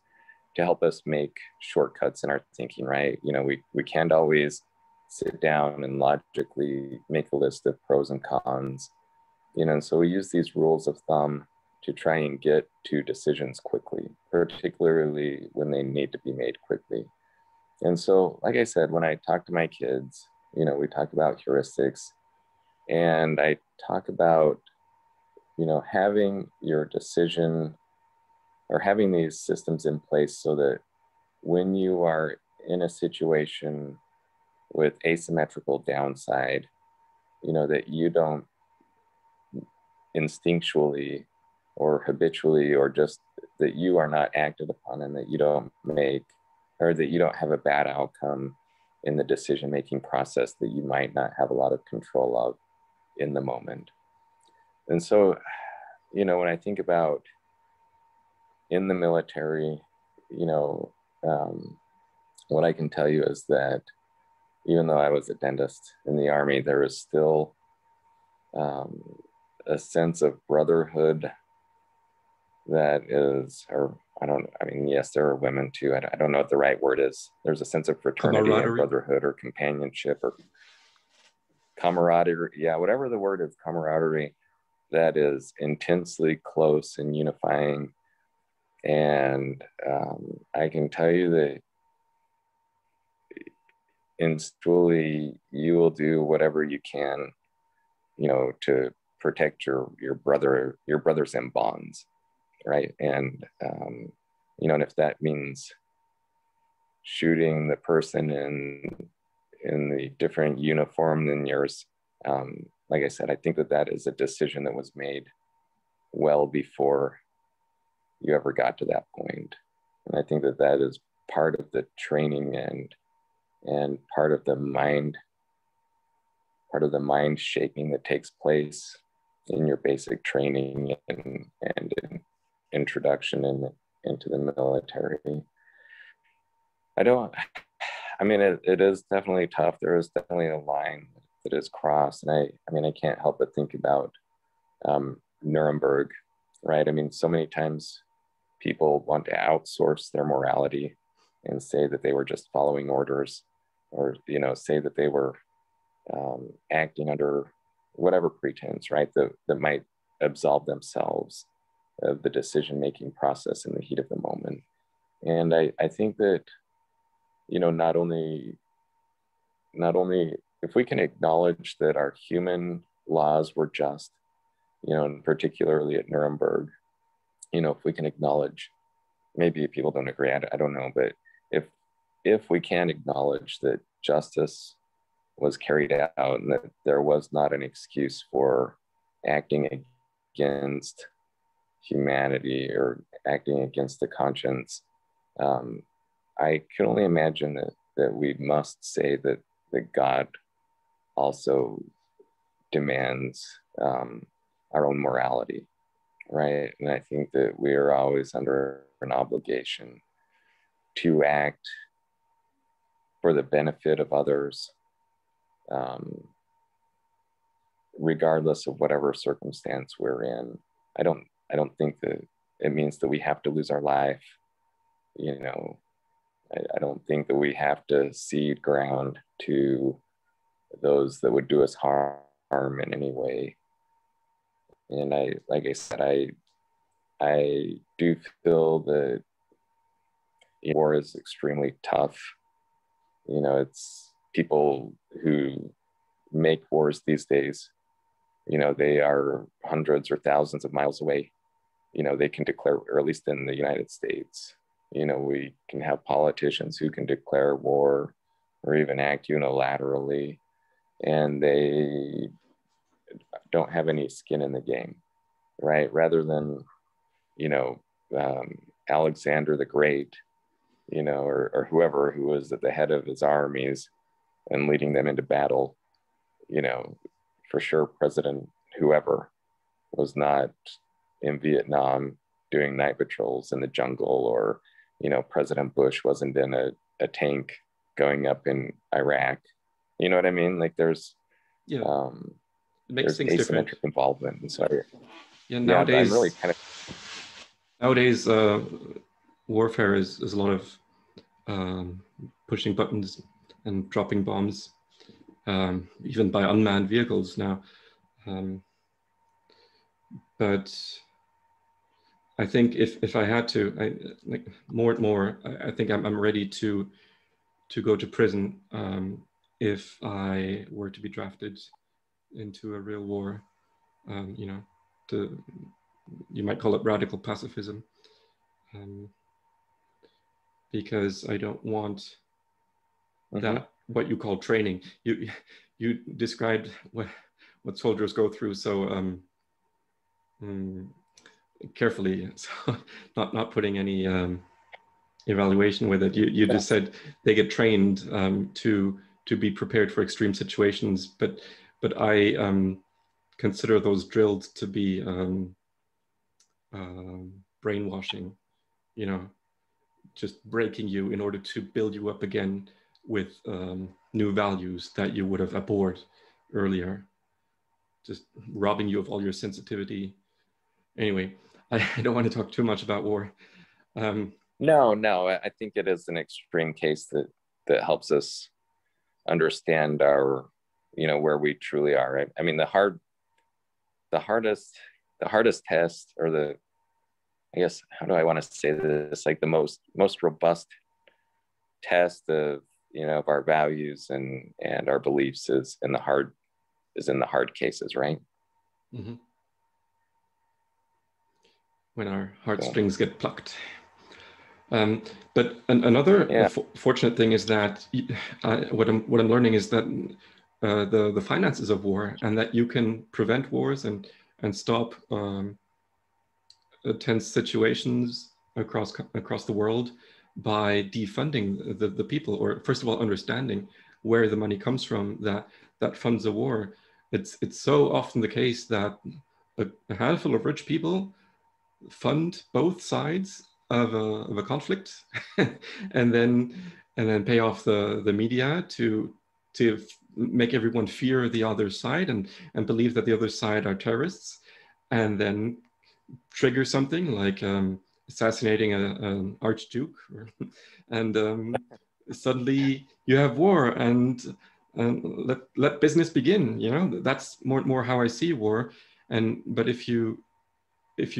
Speaker 2: to help us make shortcuts in our thinking, right? You know, we can't always sit down and logically make a list of pros and cons, you know, and so we use these rules of thumb to try and get to decisions quickly, particularly when they need to be made quickly. And so, like I said, when I talk to my kids, you know, we talk about heuristics, and I talk about, you know, having your decision or having these systems in place so that when you are in a situation with asymmetrical downside, you know, that you don't instinctually or habitually, or just that you are not acted upon, and that you don't make, or that you don't have a bad outcome in the decision-making process that you might not have a lot of control of in the moment. And so, you know, when I think about in the military, you know, what I can tell you is that even though I was a dentist in the Army, there is still a sense of brotherhood that is, or I mean, yes, there are women too. I don't know what the right word is. There's a sense of fraternity and brotherhood or companionship or camaraderie. Yeah, whatever the word is, camaraderie, that is intensely close and unifying. And I can tell you that instinctually you will do whatever you can, you know, to protect your brothers and bonds, right? And you know, and if that means shooting the person in the different uniform than yours, like I said, I think that is a decision that was made well before you ever got to that point. And I think that is part of the training and part of the mind shaping that takes place in your basic training and introduction into the military. I mean, it is definitely tough. There is definitely a line that is crossed. And I mean, I can't help but think about Nuremberg, right? I mean, so many times people want to outsource their morality and say that they were just following orders, or, you know, say that they were acting under whatever pretense, right, that might absolve themselves of the decision-making process in the heat of the moment. And I think that, you know, not only if we can acknowledge that our human laws were just, you know, and particularly at Nuremberg, you know, if we can acknowledge, maybe people don't agree, I don't know, but if we can acknowledge that justice was carried out and that there was not an excuse for acting against humanity or acting against the conscience, I can only imagine that we must say that God also demands our own morality, right? And I think that we are always under an obligation to act for the benefit of others, regardless of whatever circumstance we're in. I don't think that it means that we have to lose our life. You know, I don't think that we have to cede ground to those that would do us harm in any way. And like I said, I do feel that war is extremely tough. You know, it's people who make wars these days, you know, they are hundreds or thousands of miles away. You know, they can declare, or at least in the United States, you know, we can have politicians who can declare war or even act unilaterally, and they don't have any skin in the game, right? Rather than, you know, Alexander the Great, you know, or whoever who was at the head of his armies and leading them into battle, you know, for sure President whoever was not in Vietnam doing night patrols in the jungle, or, you know, President Bush wasn't in a tank going up in Iraq. You know what I mean? Like there's
Speaker 1: it makes things
Speaker 2: asymmetric
Speaker 1: different
Speaker 2: involvement. And so
Speaker 1: nowadays,
Speaker 2: I'm really kind
Speaker 1: of warfare is a lot of pushing buttons and dropping bombs, even by unmanned vehicles now. But I think if I had to, like more and more, I think I'm ready to go to prison if I were to be drafted into a real war. You know, you might call it radical pacifism, because I don't want that what you call training. You described what soldiers go through so carefully, so not putting any evaluation with it. You just said they get trained to be prepared for extreme situations, but I consider those drilled to be brainwashing, you know, just breaking you in order to build you up again with new values that you would have abhorred earlier, just robbing you of all your sensitivity. Anyway, I don't want to talk too much about war.
Speaker 2: No, I think it is an extreme case that helps us understand our, where we truly are. Right? I mean, the hardest test, or I guess, how do I want to say this? Like the most robust test of, of our values and our beliefs is in the hard cases, right?
Speaker 1: Mm-hmm. When our heartstrings get plucked. But another fortunate thing is that what I'm learning is that the finances of war, and that you can prevent wars and stop tense situations across the world by defunding the people, or first of all understanding where the money comes from that funds a war. It's so often the case that a handful of rich people fund both sides of a conflict and then pay off the media to make everyone fear the other side and believe that the other side are terrorists, and then trigger something like assassinating an archduke, and suddenly you have war, and let business begin. That's more how I see war. But if you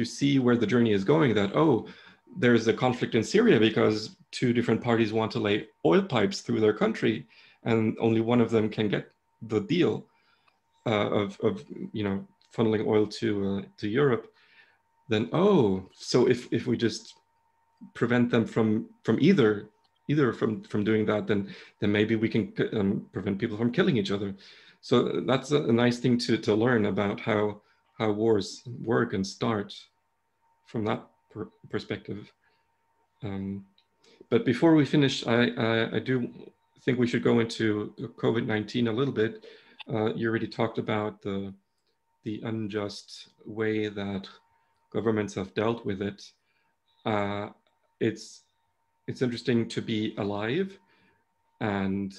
Speaker 1: see where the journey is going, that there's a conflict in Syria because two different parties want to lay oil pipes through their country, and only one of them can get the deal of funneling oil to Europe. Then so if we just prevent them from either from doing that, then maybe we can prevent people from killing each other. So that's a nice thing to learn about how wars work and start from that perspective. But before we finish, I do think we should go into COVID-19 a little bit. You already talked about the unjust way that governments have dealt with it. It's interesting to be alive and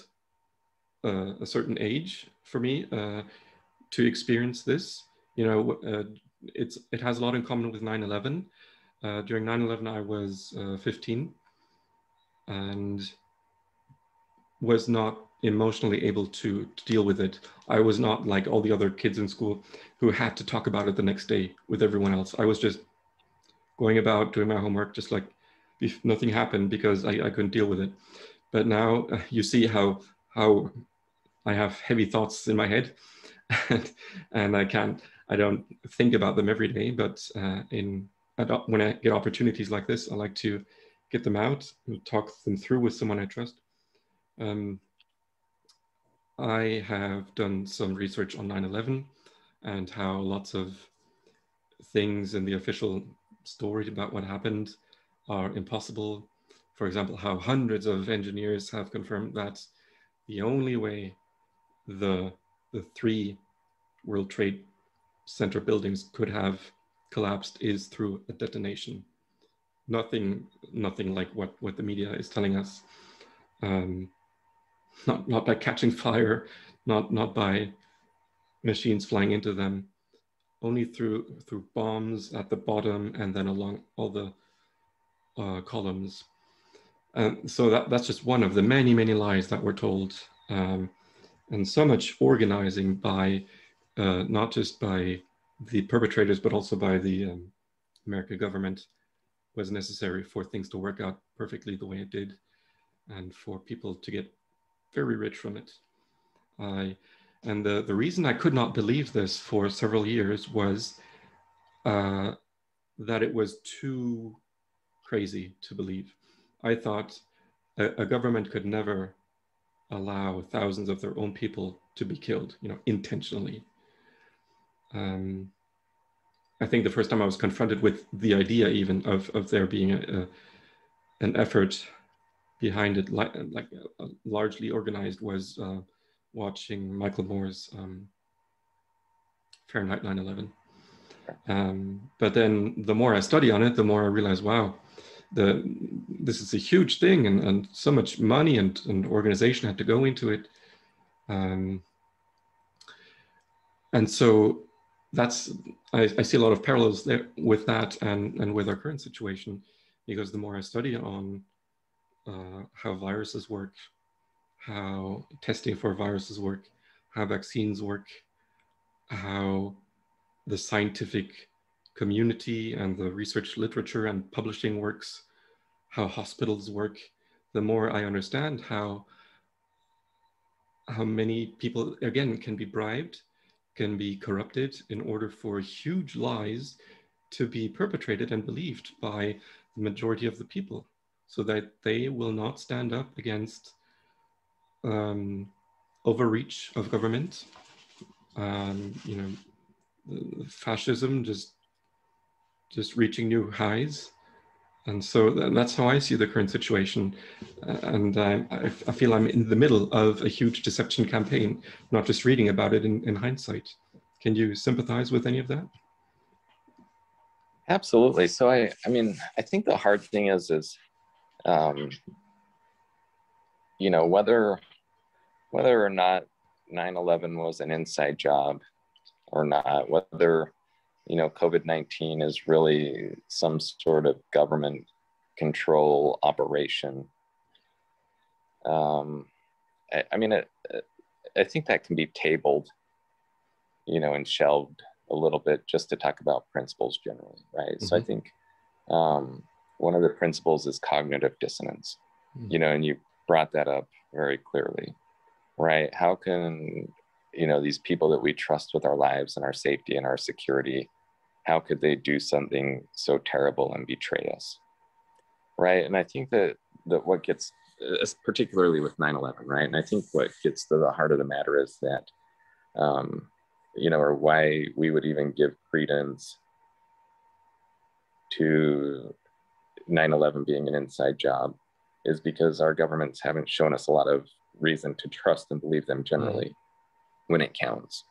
Speaker 1: a certain age for me to experience this. It has a lot in common with 9/11. During 9/11, I was 15 and was not emotionally able to deal with it. I was not like all the other kids in school who had to talk about it the next day with everyone else. I was just going about doing my homework, just like if nothing happened, because I couldn't deal with it. But now you see how I have heavy thoughts in my head, and I don't think about them every day. But when I get opportunities like this, I like to get them out and talk them through with someone I trust. I have done some research on 9/11 and how lots of things in the official story about what happened are impossible. For example, how hundreds of engineers have confirmed that the only way the three World Trade Center buildings could have collapsed is through a detonation. Nothing like what the media is telling us. Not by catching fire, not by machines flying into them, only through bombs at the bottom and then along all the columns. So that's just one of the many lies that were told, and so much organizing by not just by the perpetrators but also by the American government was necessary for things to work out perfectly the way it did, and for people to get very rich from it. And the reason I could not believe this for several years was that it was too crazy to believe. I thought a government could never allow thousands of their own people to be killed, intentionally. And I think the first time I was confronted with the idea even of there being an effort behind it, like largely organized, was watching Michael Moore's Fahrenheit 9/11. But then the more I study on it, the more I realize, wow, this is a huge thing, and so much money and organization had to go into it. And so that's, I see a lot of parallels there with that and with our current situation, because the more I study on how viruses work, how testing for viruses work, how vaccines work, how the scientific community and the research literature and publishing works, how hospitals work, the more I understand how many people, again, can be bribed, can be corrupted in order for huge lies to be perpetrated and believed by the majority of the people, so that they will not stand up against overreach of government, you know, fascism just reaching new highs. And so that's how I see the current situation. And I feel I'm in the middle of a huge deception campaign, not just reading about it in hindsight. Can you sympathize with any of that?
Speaker 2: Absolutely. So I mean, I think the hard thing is, you know, whether or not 9/11 was an inside job or not, whether, you know, COVID-19 is really some sort of government control operation. I mean, I think that can be tabled, you know, and shelved a little bit just to talk about principles generally, right? Mm-hmm. So I think one of the principles is cognitive dissonance, you know, and you brought that up very clearly, right? How can, you know, these people that we trust with our lives and our safety and our security, how could they do something so terrible and betray us, right? And I think that what gets, particularly with 9/11, right? And I think what gets to the heart of the matter is that, you know, or why we would even give credence to 9/11 being an inside job is because our governments haven't shown us a lot of reason to trust and believe them generally when it counts,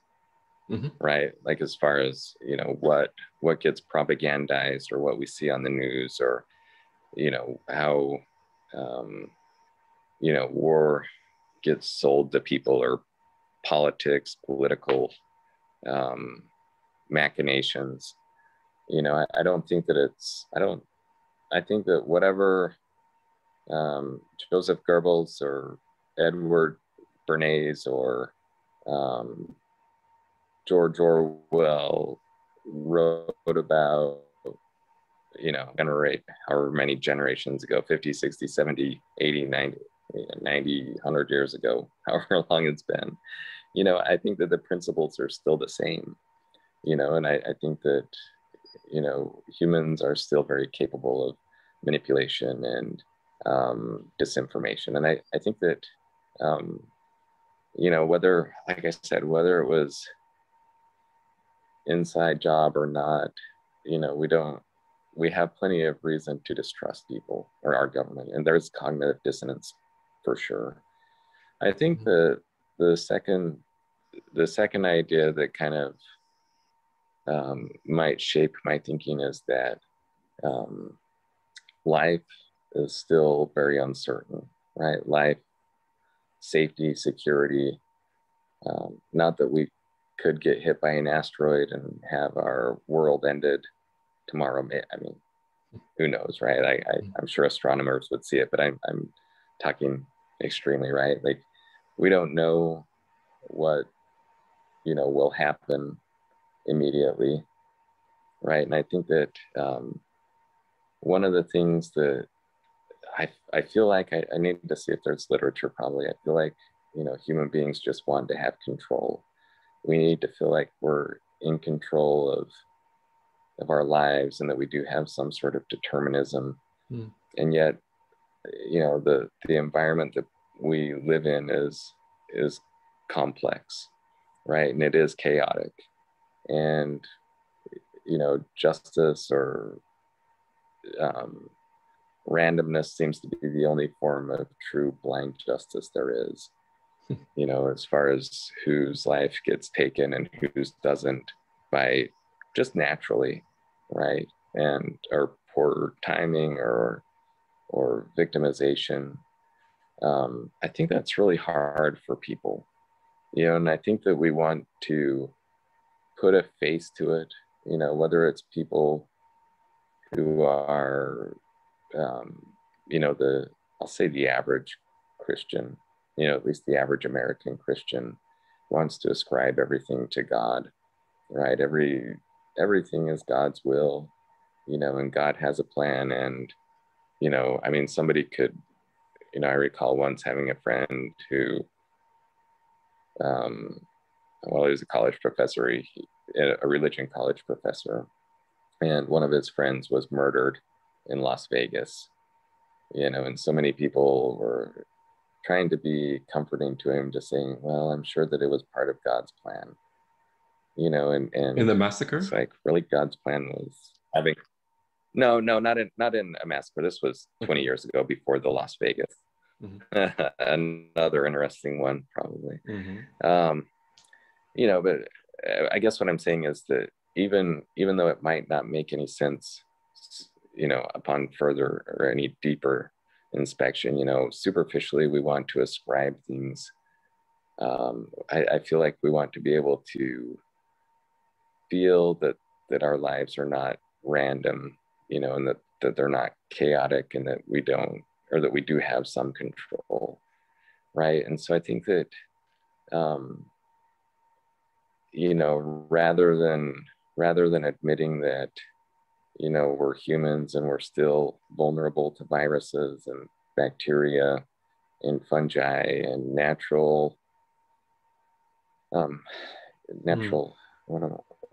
Speaker 2: right? Like as far as, you know, what gets propagandized or what we see on the news, or, you know, how, you know, war gets sold to people, or political machinations. You know, I don't think that I think that whatever Joseph Goebbels or Edward Bernays or George Orwell wrote about, you know, generate however many generations ago, 50, 60, 70, 80, 90, 90, 100 years ago, however long it's been, you know, I think that the principles are still the same, you know, and I think that, you know, humans are still very capable of manipulation and disinformation. And I think that, you know, whether, like I said, whether it was inside job or not, you know, we have plenty of reason to distrust people or our government, and there's cognitive dissonance for sure. I think the second idea that kind of might shape my thinking is that life is still very uncertain, right? Life, safety, security, not that we could get hit by an asteroid and have our world ended tomorrow. I mean, who knows, right? I'm sure astronomers would see it, but I'm talking extremely, right? Like, we don't know what, you know, will happen immediately, right? And I think that one of the things that I feel like I need to see if there's literature, probably. I feel like, you know, human beings just want to have control. We need to feel like we're in control of our lives, and that we do have some sort of determinism. And yet, you know, the environment that we live in is complex, right? And it is chaotic. And, justice or randomness seems to be the only form of true blind justice there is, as far as whose life gets taken and whose doesn't by just naturally, right? And or poor timing or victimization. I think that's really hard for people, and I think that we want to put a face to it, whether it's people who are, I'll say the average Christian, at least the average American Christian wants to ascribe everything to God, right? Everything is God's will, and God has a plan. And, somebody could, I recall once having a friend who, he was a college professor, a religion college professor, and one of his friends was murdered in Las Vegas, and so many people were trying to be comforting to him, just saying, well, I'm sure that it was part of God's plan, and
Speaker 1: In the massacre?
Speaker 2: It's like, really, God's plan was having, no, not in a massacre. This was 20 years ago, before the Las Vegas. Another interesting one, probably. But I guess what I'm saying is that even though it might not make any sense, upon further or any deeper inspection, superficially we want to ascribe things. I feel like we want to be able to feel that our lives are not random, and that they're not chaotic, and that we do have some control, right? And so I think that, rather than admitting that, we're humans and we're still vulnerable to viruses and bacteria and fungi and natural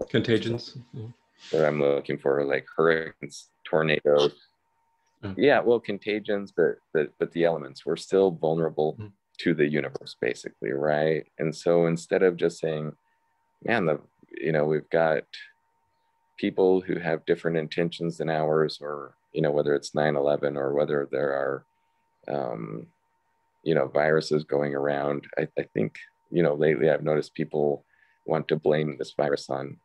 Speaker 1: contagions
Speaker 2: that I'm looking for, like hurricanes, tornadoes. Yeah, well, contagions, but the elements, we're still vulnerable to the universe, basically, right? And so instead of just saying, man, we've got people who have different intentions than ours, or, whether it's 9/11 or whether there are, viruses going around. I think, lately I've noticed people want to blame this virus on,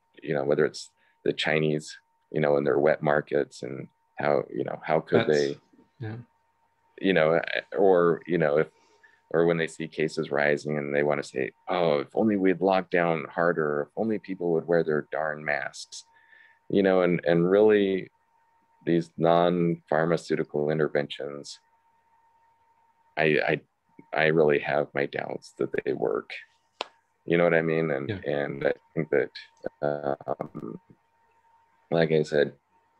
Speaker 2: whether it's the Chinese, in their wet markets, and how could they, or when they see cases rising and they want to say, oh, if only we'd locked down harder, if only people would wear their darn masks, and really these non-pharmaceutical interventions, I really have my doubts that they work. You know what I mean? And I think that, like I said,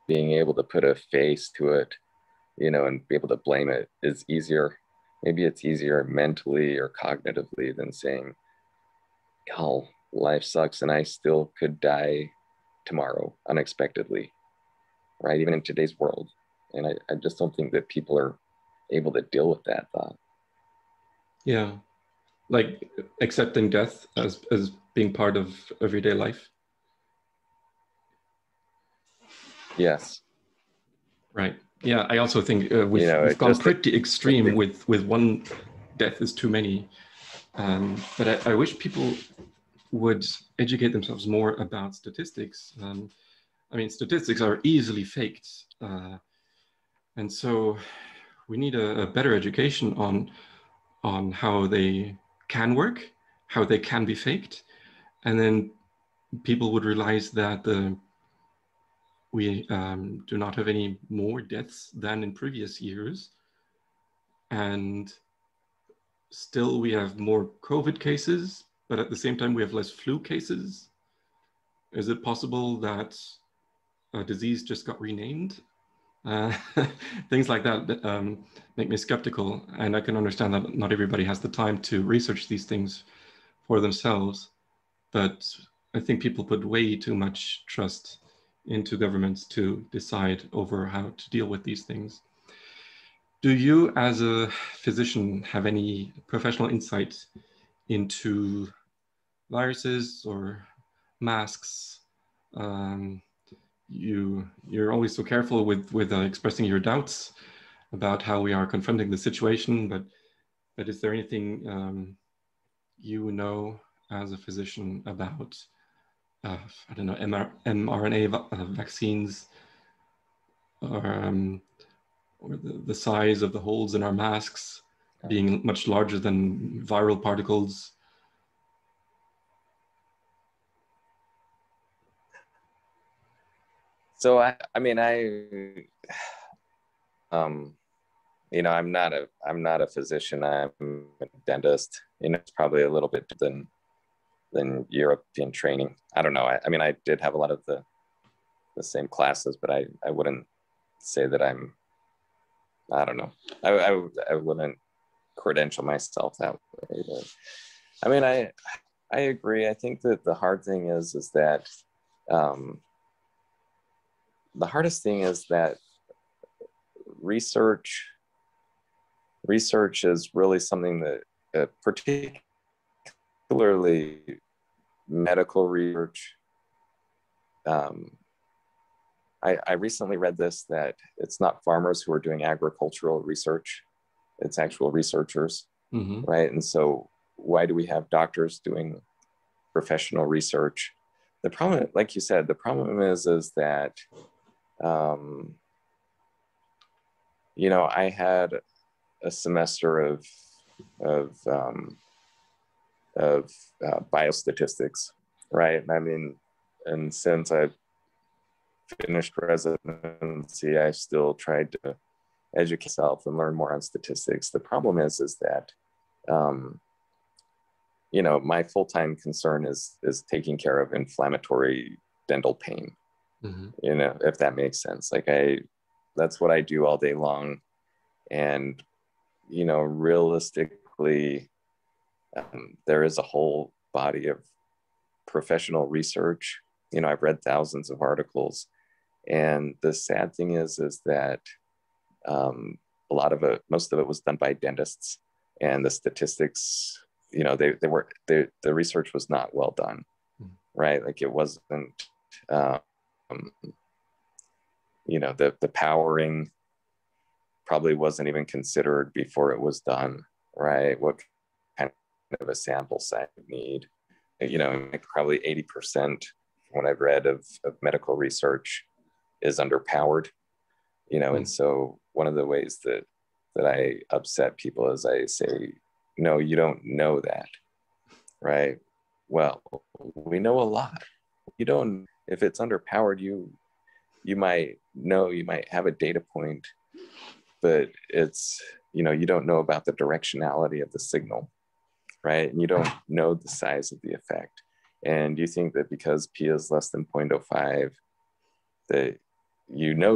Speaker 2: being able to put a face to it, and be able to blame it is easier. Maybe it's easier mentally or cognitively than saying, oh, life sucks and I still could die tomorrow unexpectedly, right? Even in today's world. And I just don't think that people are able to deal with that thought.
Speaker 1: Yeah, like accepting death as being part of everyday life.
Speaker 2: Yes.
Speaker 1: Right. Yeah, I also think we've gone pretty extreme with one death is too many. But I wish people would educate themselves more about statistics. Statistics are easily faked. And so we need a better education on how they can work, how they can be faked. And then people would realize that we do not have any more deaths than in previous years. And still we have more COVID cases, but at the same time we have less flu cases. Is it possible that a disease just got renamed? Things like that make me skeptical, and I can understand that not everybody has the time to research these things for themselves, but I think people put way too much trust into governments to decide over how to deal with these things. Do you, as a physician, have any professional insight into viruses or masks, you're always so careful with expressing your doubts about how we are confronting the situation. But is there anything you know as a physician about I don't know, mRNA vaccines, or the size of the holes in our masks being much larger than viral particles?
Speaker 2: So I'm not a physician. I'm a dentist. It's probably a little bit than European training. I don't know. I did have a lot of the same classes, but I wouldn't say that I don't know. I wouldn't credential myself that way. But, I agree. I think that the hard thing is that the hardest thing is that research is really something that particularly medical research. I recently read this, that it's not farmers who are doing agricultural research, it's actual researchers, right? And so why do we have doctors doing professional research? The problem, like you said, the problem is that, I had a semester of biostatistics, right? And since I finished residency, I still tried to educate myself and learn more on statistics. The problem is that, my full-time concern is taking care of inflammatory dental pain, if that makes sense. That's what I do all day long. And, realistically, there is a whole body of professional research. I've read thousands of articles, and the sad thing is that most of it was done by dentists, and the statistics, the research was not well done, right? It wasn't, the powering probably wasn't even considered before it was done, right? What kind of a sample size you need, probably 80%, what I've read of medical research is underpowered, and so one of the ways that I upset people is I say, no, you don't know that, right? Well, we know a lot. You don't, if it's underpowered, you might know, you might have a data point, but it's, you don't know about the directionality of the signal, right? And you don't know the size of the effect. And you think that because P is less than 0.05, that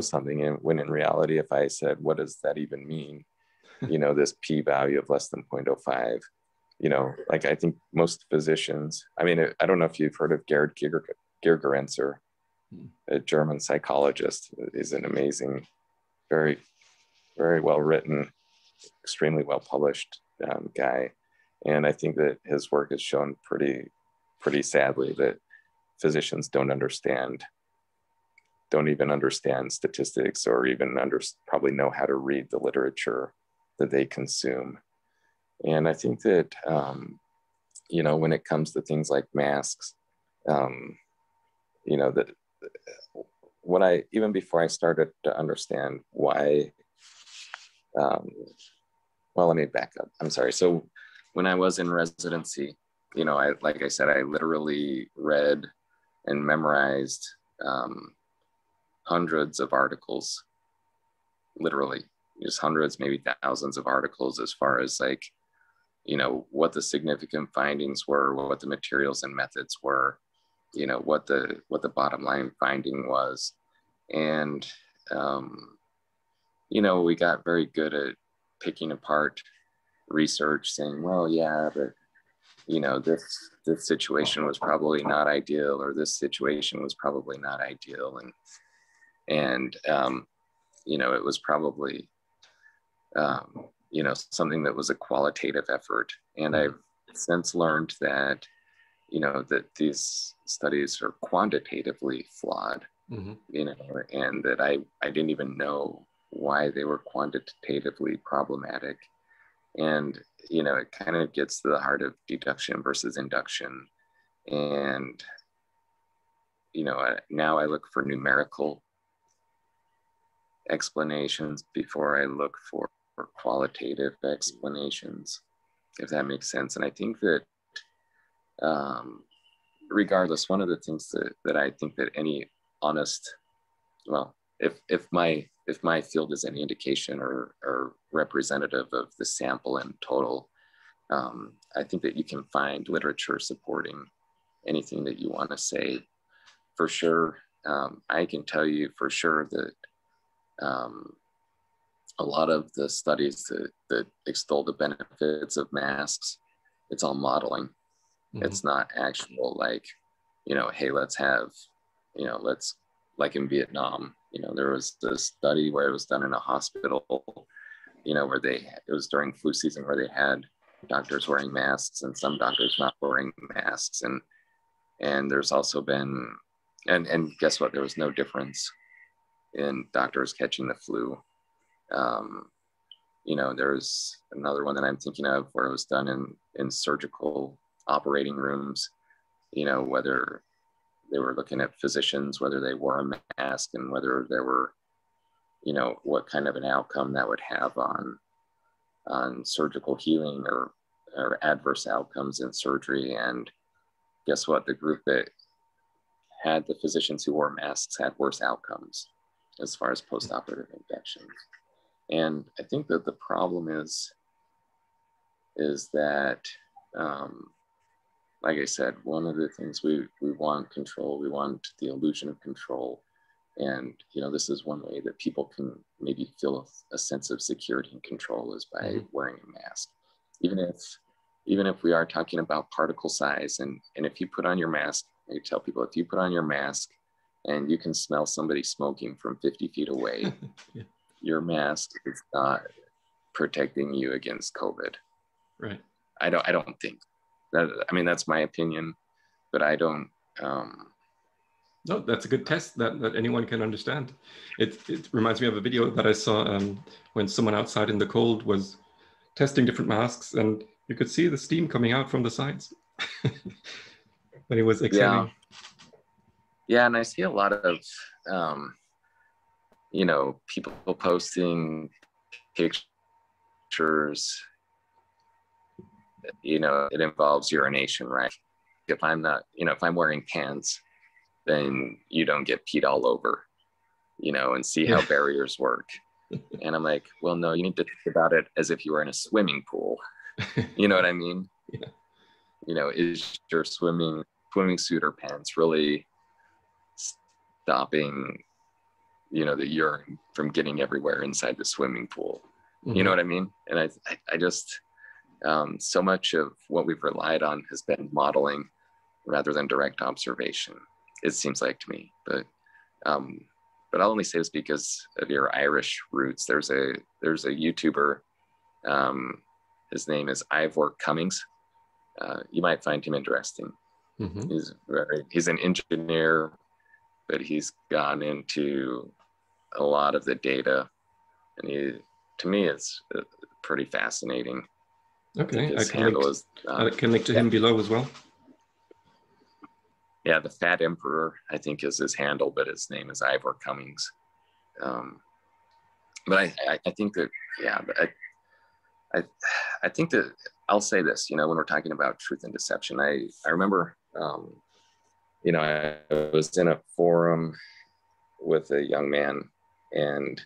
Speaker 2: something, and when in reality, if I said, what does that even mean? This P value of less than 0.05, I think most physicians, I don't know if you've heard of Gerd Gigerenzer, a German psychologist, is an amazing, very, very well written, extremely well published guy. And I think that his work has shown pretty sadly that physicians don't even understand statistics, or even probably know how to read the literature that they consume. And I think that, when it comes to things like masks, that even before I started to understand why, let me back up. I'm sorry. So when I was in residency, like I said, I literally read and memorized hundreds of articles, literally just hundreds, maybe thousands of articles, as far as what the significant findings were, what the materials and methods were, what the bottom line finding was. And, we got very good at picking apart research, saying, well, yeah, but, this situation was probably not ideal, or this situation was probably not ideal. And it was probably, something that was a qualitative effort. And I've since learned that, that these studies are quantitatively flawed, you know, and that I didn't even know why they were quantitatively problematic. And, you know, it kind of gets to the heart of deduction versus induction. And, you know, now I look for numerical explanations before I look for qualitative explanations, if that makes sense. And I think that regardless, one of the things that I think that any honest, well, if my field is any indication or representative of the sample in total, I think that you can find literature supporting anything that you want to say. For sure, I can tell you for sure that a lot of the studies that extol the benefits of masks, it's all modeling. It's not actual, like, you know, hey, let's have, you know, let's, like in Vietnam, you know, there was this study where it was done in a hospital, you know, where it was during flu season, where they had doctors wearing masks and some doctors not wearing masks. And there's also been, and guess what? There was no difference in doctors catching the flu. You know, there's another one that I'm thinking of where it was done in surgical operating rooms, you know, whether they were looking at physicians, whether they wore a mask, and whether there were, you know, what kind of an outcome that would have on surgical healing or adverse outcomes in surgery. And guess what? The group that had the physicians who wore masks had worse outcomes as far as post-operative infections. And I think that the problem is that, like I said, one of the things we want control, we want the illusion of control. And, you know, this is one way that people can maybe feel a sense of security and control is by wearing a mask. Even if we are talking about particle size, and if you put on your mask, I tell people, if you put on your mask and you can smell somebody smoking from 50 feet away, yeah. Your mask is not protecting you against COVID.
Speaker 1: Right.
Speaker 2: I don't think that, I mean, that's my opinion, but I don't.
Speaker 1: No, that's a good test that anyone can understand. It reminds me of a video that I saw when someone outside in the cold was testing different masks, and you could see the steam coming out from the sides when he was exhaling.
Speaker 2: Yeah, and I see a lot of, you know, people posting pictures, you know, it involves urination, right? If I'm not, you know, if I'm wearing pants, then you don't get peed all over, you know, and see how barriers work. And I'm like, well, no, you need to think about it as if you were in a swimming pool. You know what I mean?
Speaker 1: Yeah.
Speaker 2: You know, is your swimming suit or pants really stopping, you know, the urine from getting everywhere inside the swimming pool? You know what I mean? And I just, so much of what we've relied on has been modeling rather than direct observation, it seems like to me. But I'll only say this because of your Irish roots. There's a YouTuber, his name is Ivor Cummings. You might find him interesting. He's an engineer, but he's gone into a lot of the data, and to me, it's pretty fascinating.
Speaker 1: Okay, I can link to him below as well.
Speaker 2: Yeah, the Fat Emperor, I think, is his handle, but his name is Ivor Cummings. But I think that, yeah, I think that I'll say this, you know, when we're talking about truth and deception, I remember, you know, I was in a forum with a young man, and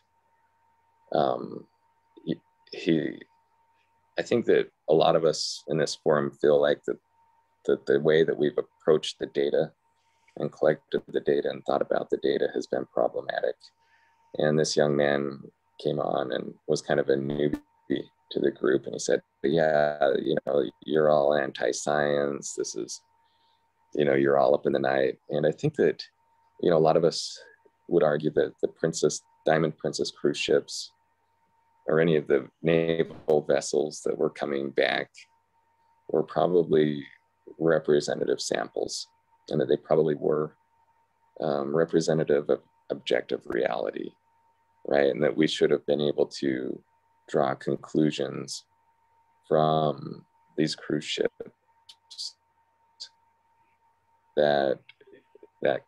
Speaker 2: I think that a lot of us in this forum feel like that the way that we've approached the data and collected the data and thought about the data has been problematic. And this young man came on and was kind of a newbie to the group, and he said, yeah, you know, you're all anti-science. This is, you know, you're all up in the night. And I think that, you know, a lot of us would argue that the Diamond Princess cruise ships or any of the naval vessels that were coming back were probably representative samples, and that they probably were representative of objective reality, right? And that we should have been able to draw conclusions from these cruise ships that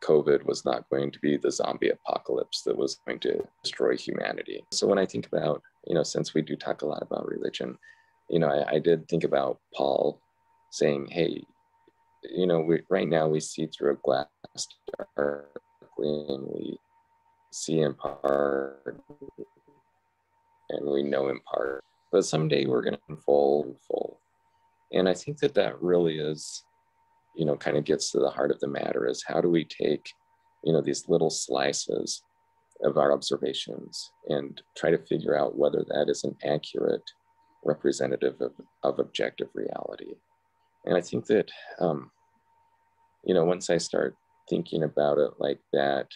Speaker 2: COVID was not going to be the zombie apocalypse that was going to destroy humanity. So when I think about, since we do talk a lot about religion, I did think about Paul saying, hey, right now we see through a glass darkly, and we see in part and we know in part, but someday we're going to unfold in full. And I think that really is, kind of gets to the heart of the matter, is how do we take, these little slices of our observations and try to figure out whether that is an accurate representative of objective reality. And I think that, once I start thinking about it like that,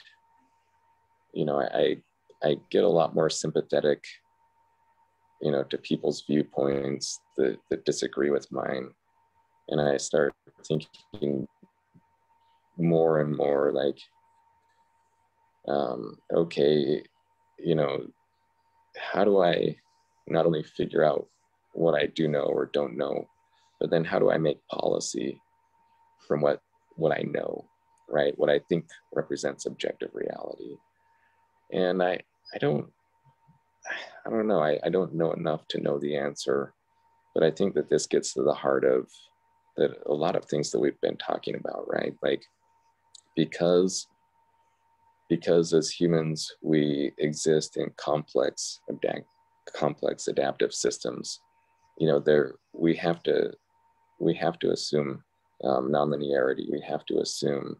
Speaker 2: I get a lot more sympathetic, to people's viewpoints that disagree with mine. And I start thinking more and more like, okay, how do I not only figure out what I do know or don't know, but then how do I make policy from what I know, right? What I think represents objective reality. And I don't know. I don't know enough to know the answer, but I think that this gets to the heart of that a lot of things that we've been talking about, right? Like, because as humans, we exist in complex adaptive systems, we have to assume nonlinearity. We have to assume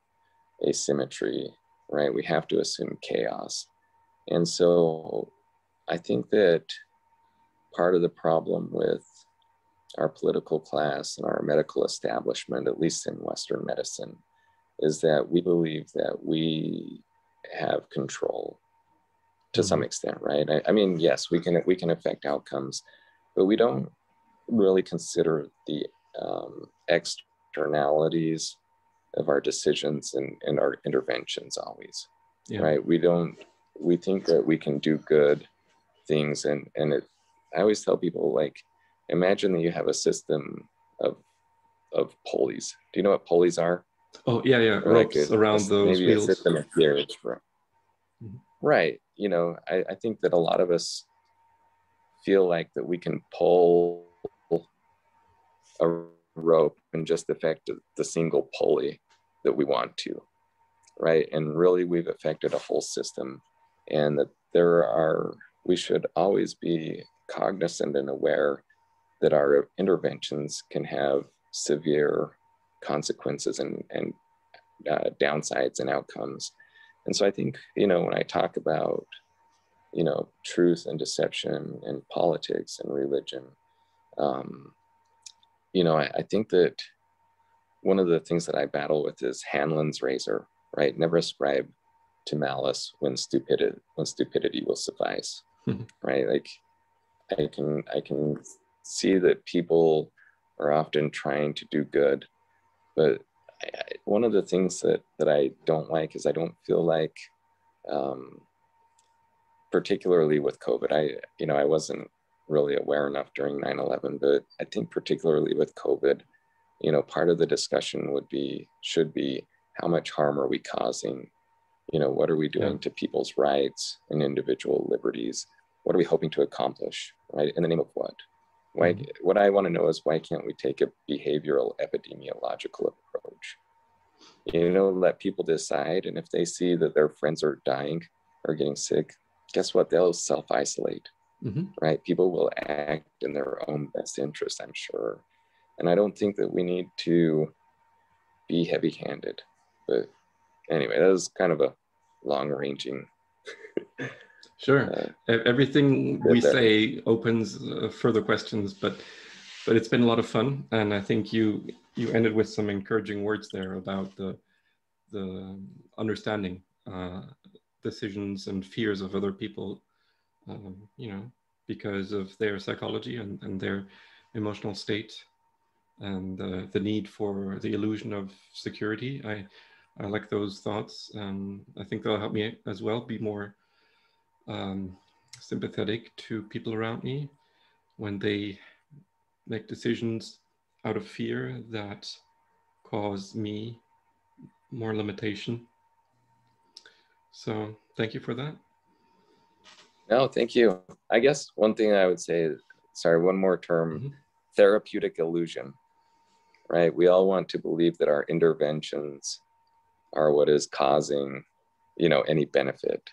Speaker 2: asymmetry, right? We have to assume chaos. And so I think that part of the problem with our political class and our medical establishment, at least in Western medicine, is that we believe that we have control to some extent, right? I mean, yes, we can affect outcomes, but we don't really consider the externalities of our decisions and our interventions always, right? We think that we can do good things, and I always tell people, like, imagine that you have a system of pulleys. Do you know what pulleys are?
Speaker 1: Oh, yeah. Ropes around those
Speaker 2: maybe
Speaker 1: wheels.
Speaker 2: A system of gears, right? I think that a lot of us feel like that we can pull a rope and just affect the single pulley that we want to, right? And really, we've affected a whole system, and that we should always be cognizant and aware that our interventions can have severe consequences and downsides and outcomes. And so I think, when I talk about, truth and deception and politics and religion, I think that one of the things that I battle with is Hanlon's razor, right? Never ascribe to malice when stupidity will suffice, right? Like, I can see that people are often trying to do good, but one of the things that I don't like is I don't feel like, particularly with COVID, I wasn't really aware enough during 9/11, but I think particularly with COVID, part of the discussion should be how much harm are we causing? What are we doing to people's rights and individual liberties? What are we hoping to accomplish, right? In the name of what? What I want to know is, why can't we take a behavioral epidemiological approach? Let people decide, and if they see that their friends are dying or getting sick, guess what? They'll self-isolate, right? People will act in their own best interest, I'm sure. And I don't think that we need to be heavy-handed. But anyway, that was kind of a long-ranging.
Speaker 1: Sure. Everything we say opens further questions, but it's been a lot of fun, and I think you ended with some encouraging words there about the understanding decisions and fears of other people, because of their psychology and their emotional state, and the need for the illusion of security. I like those thoughts. I think they'll help me as well be more sympathetic to people around me when they make decisions out of fear that cause me more limitation. So thank you for that.
Speaker 2: No, thank you. I guess one thing I would say, sorry, one more term, therapeutic illusion, right? We all want to believe that our interventions are what is causing, any benefit,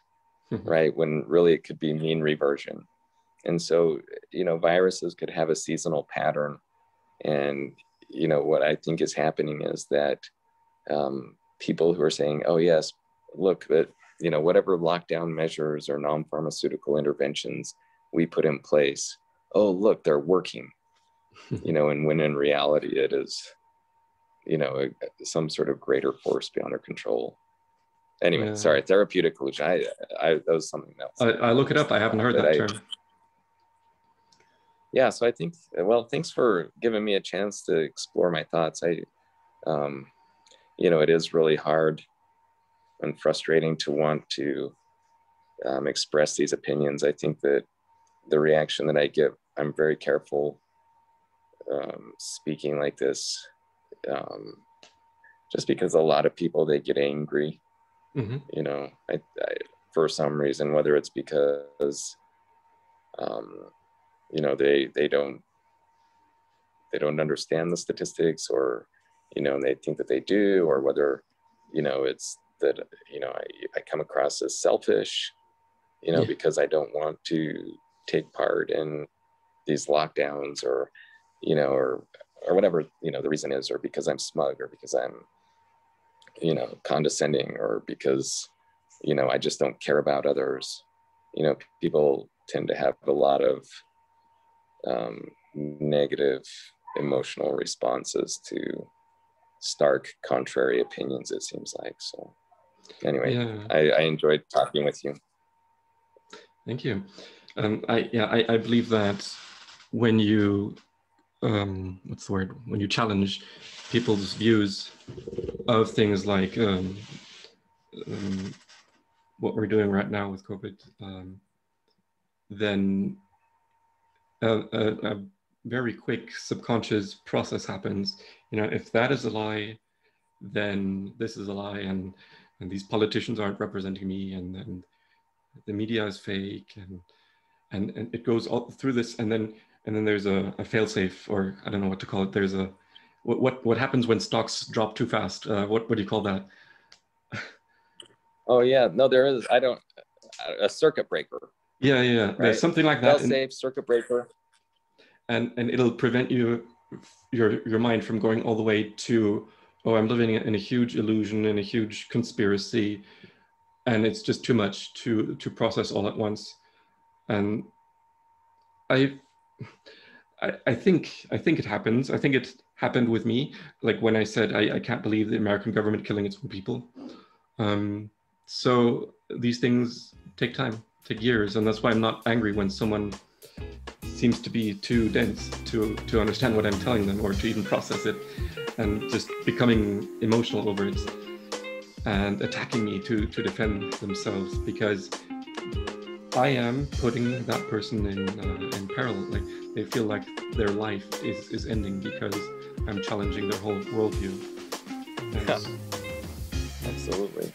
Speaker 2: right? When really it could be mean reversion. And so, viruses could have a seasonal pattern. And, what I think is happening is that people who are saying, oh, yes, look, that, whatever lockdown measures or non-pharmaceutical interventions we put in place, oh, look, they're working, and when in reality it is, some sort of greater force beyond our control. Anyway, sorry, therapeutic illusion. I that was something else.
Speaker 1: I look it up. I haven't heard that term.
Speaker 2: Yeah, so I think, well, thanks for giving me a chance to explore my thoughts. It is really hard and frustrating to want to express these opinions. I think that the reaction that I get, I'm very careful speaking like this, just because a lot of people, they get angry, I for some reason, whether it's because, they don't understand the statistics, or, they think that they do, or whether, it's that, I come across as selfish, because I don't want to take part in these lockdowns, or, or whatever, the reason is, or because I'm smug, or because I'm, condescending, or because, I just don't care about others. People tend to have a lot of negative emotional responses to stark contrary opinions, it seems like. So anyway, I enjoyed talking with you.
Speaker 1: Thank you. I believe that when you what's the word, when you challenge people's views of things like what we're doing right now with COVID, then a very quick subconscious process happens. If that is a lie, then this is a lie, and these politicians aren't representing me, and the media is fake, and it goes all through this, and then there's a failsafe, or I don't know what to call it. There's a what happens when stocks drop too fast? What do you call that?
Speaker 2: Oh yeah, no, there is. A circuit breaker.
Speaker 1: Yeah.
Speaker 2: Right?
Speaker 1: There's something like that.
Speaker 2: Failsafe, circuit breaker.
Speaker 1: And it'll prevent your mind from going all the way to, oh, I'm living in a huge illusion, in a huge conspiracy, and it's just too much to process all at once. And I think it happens. I think it happened with me. Like when I said, I can't believe the American government killing its own people. So these things take time, take years. And that's why I'm not angry when someone seems to be too dense to understand what I'm telling them, or to even process it, and just becoming emotional over it and attacking me to defend themselves, because I am putting that person in peril. Like they feel like their life is ending because I'm challenging their whole worldview.
Speaker 2: Yeah. Absolutely.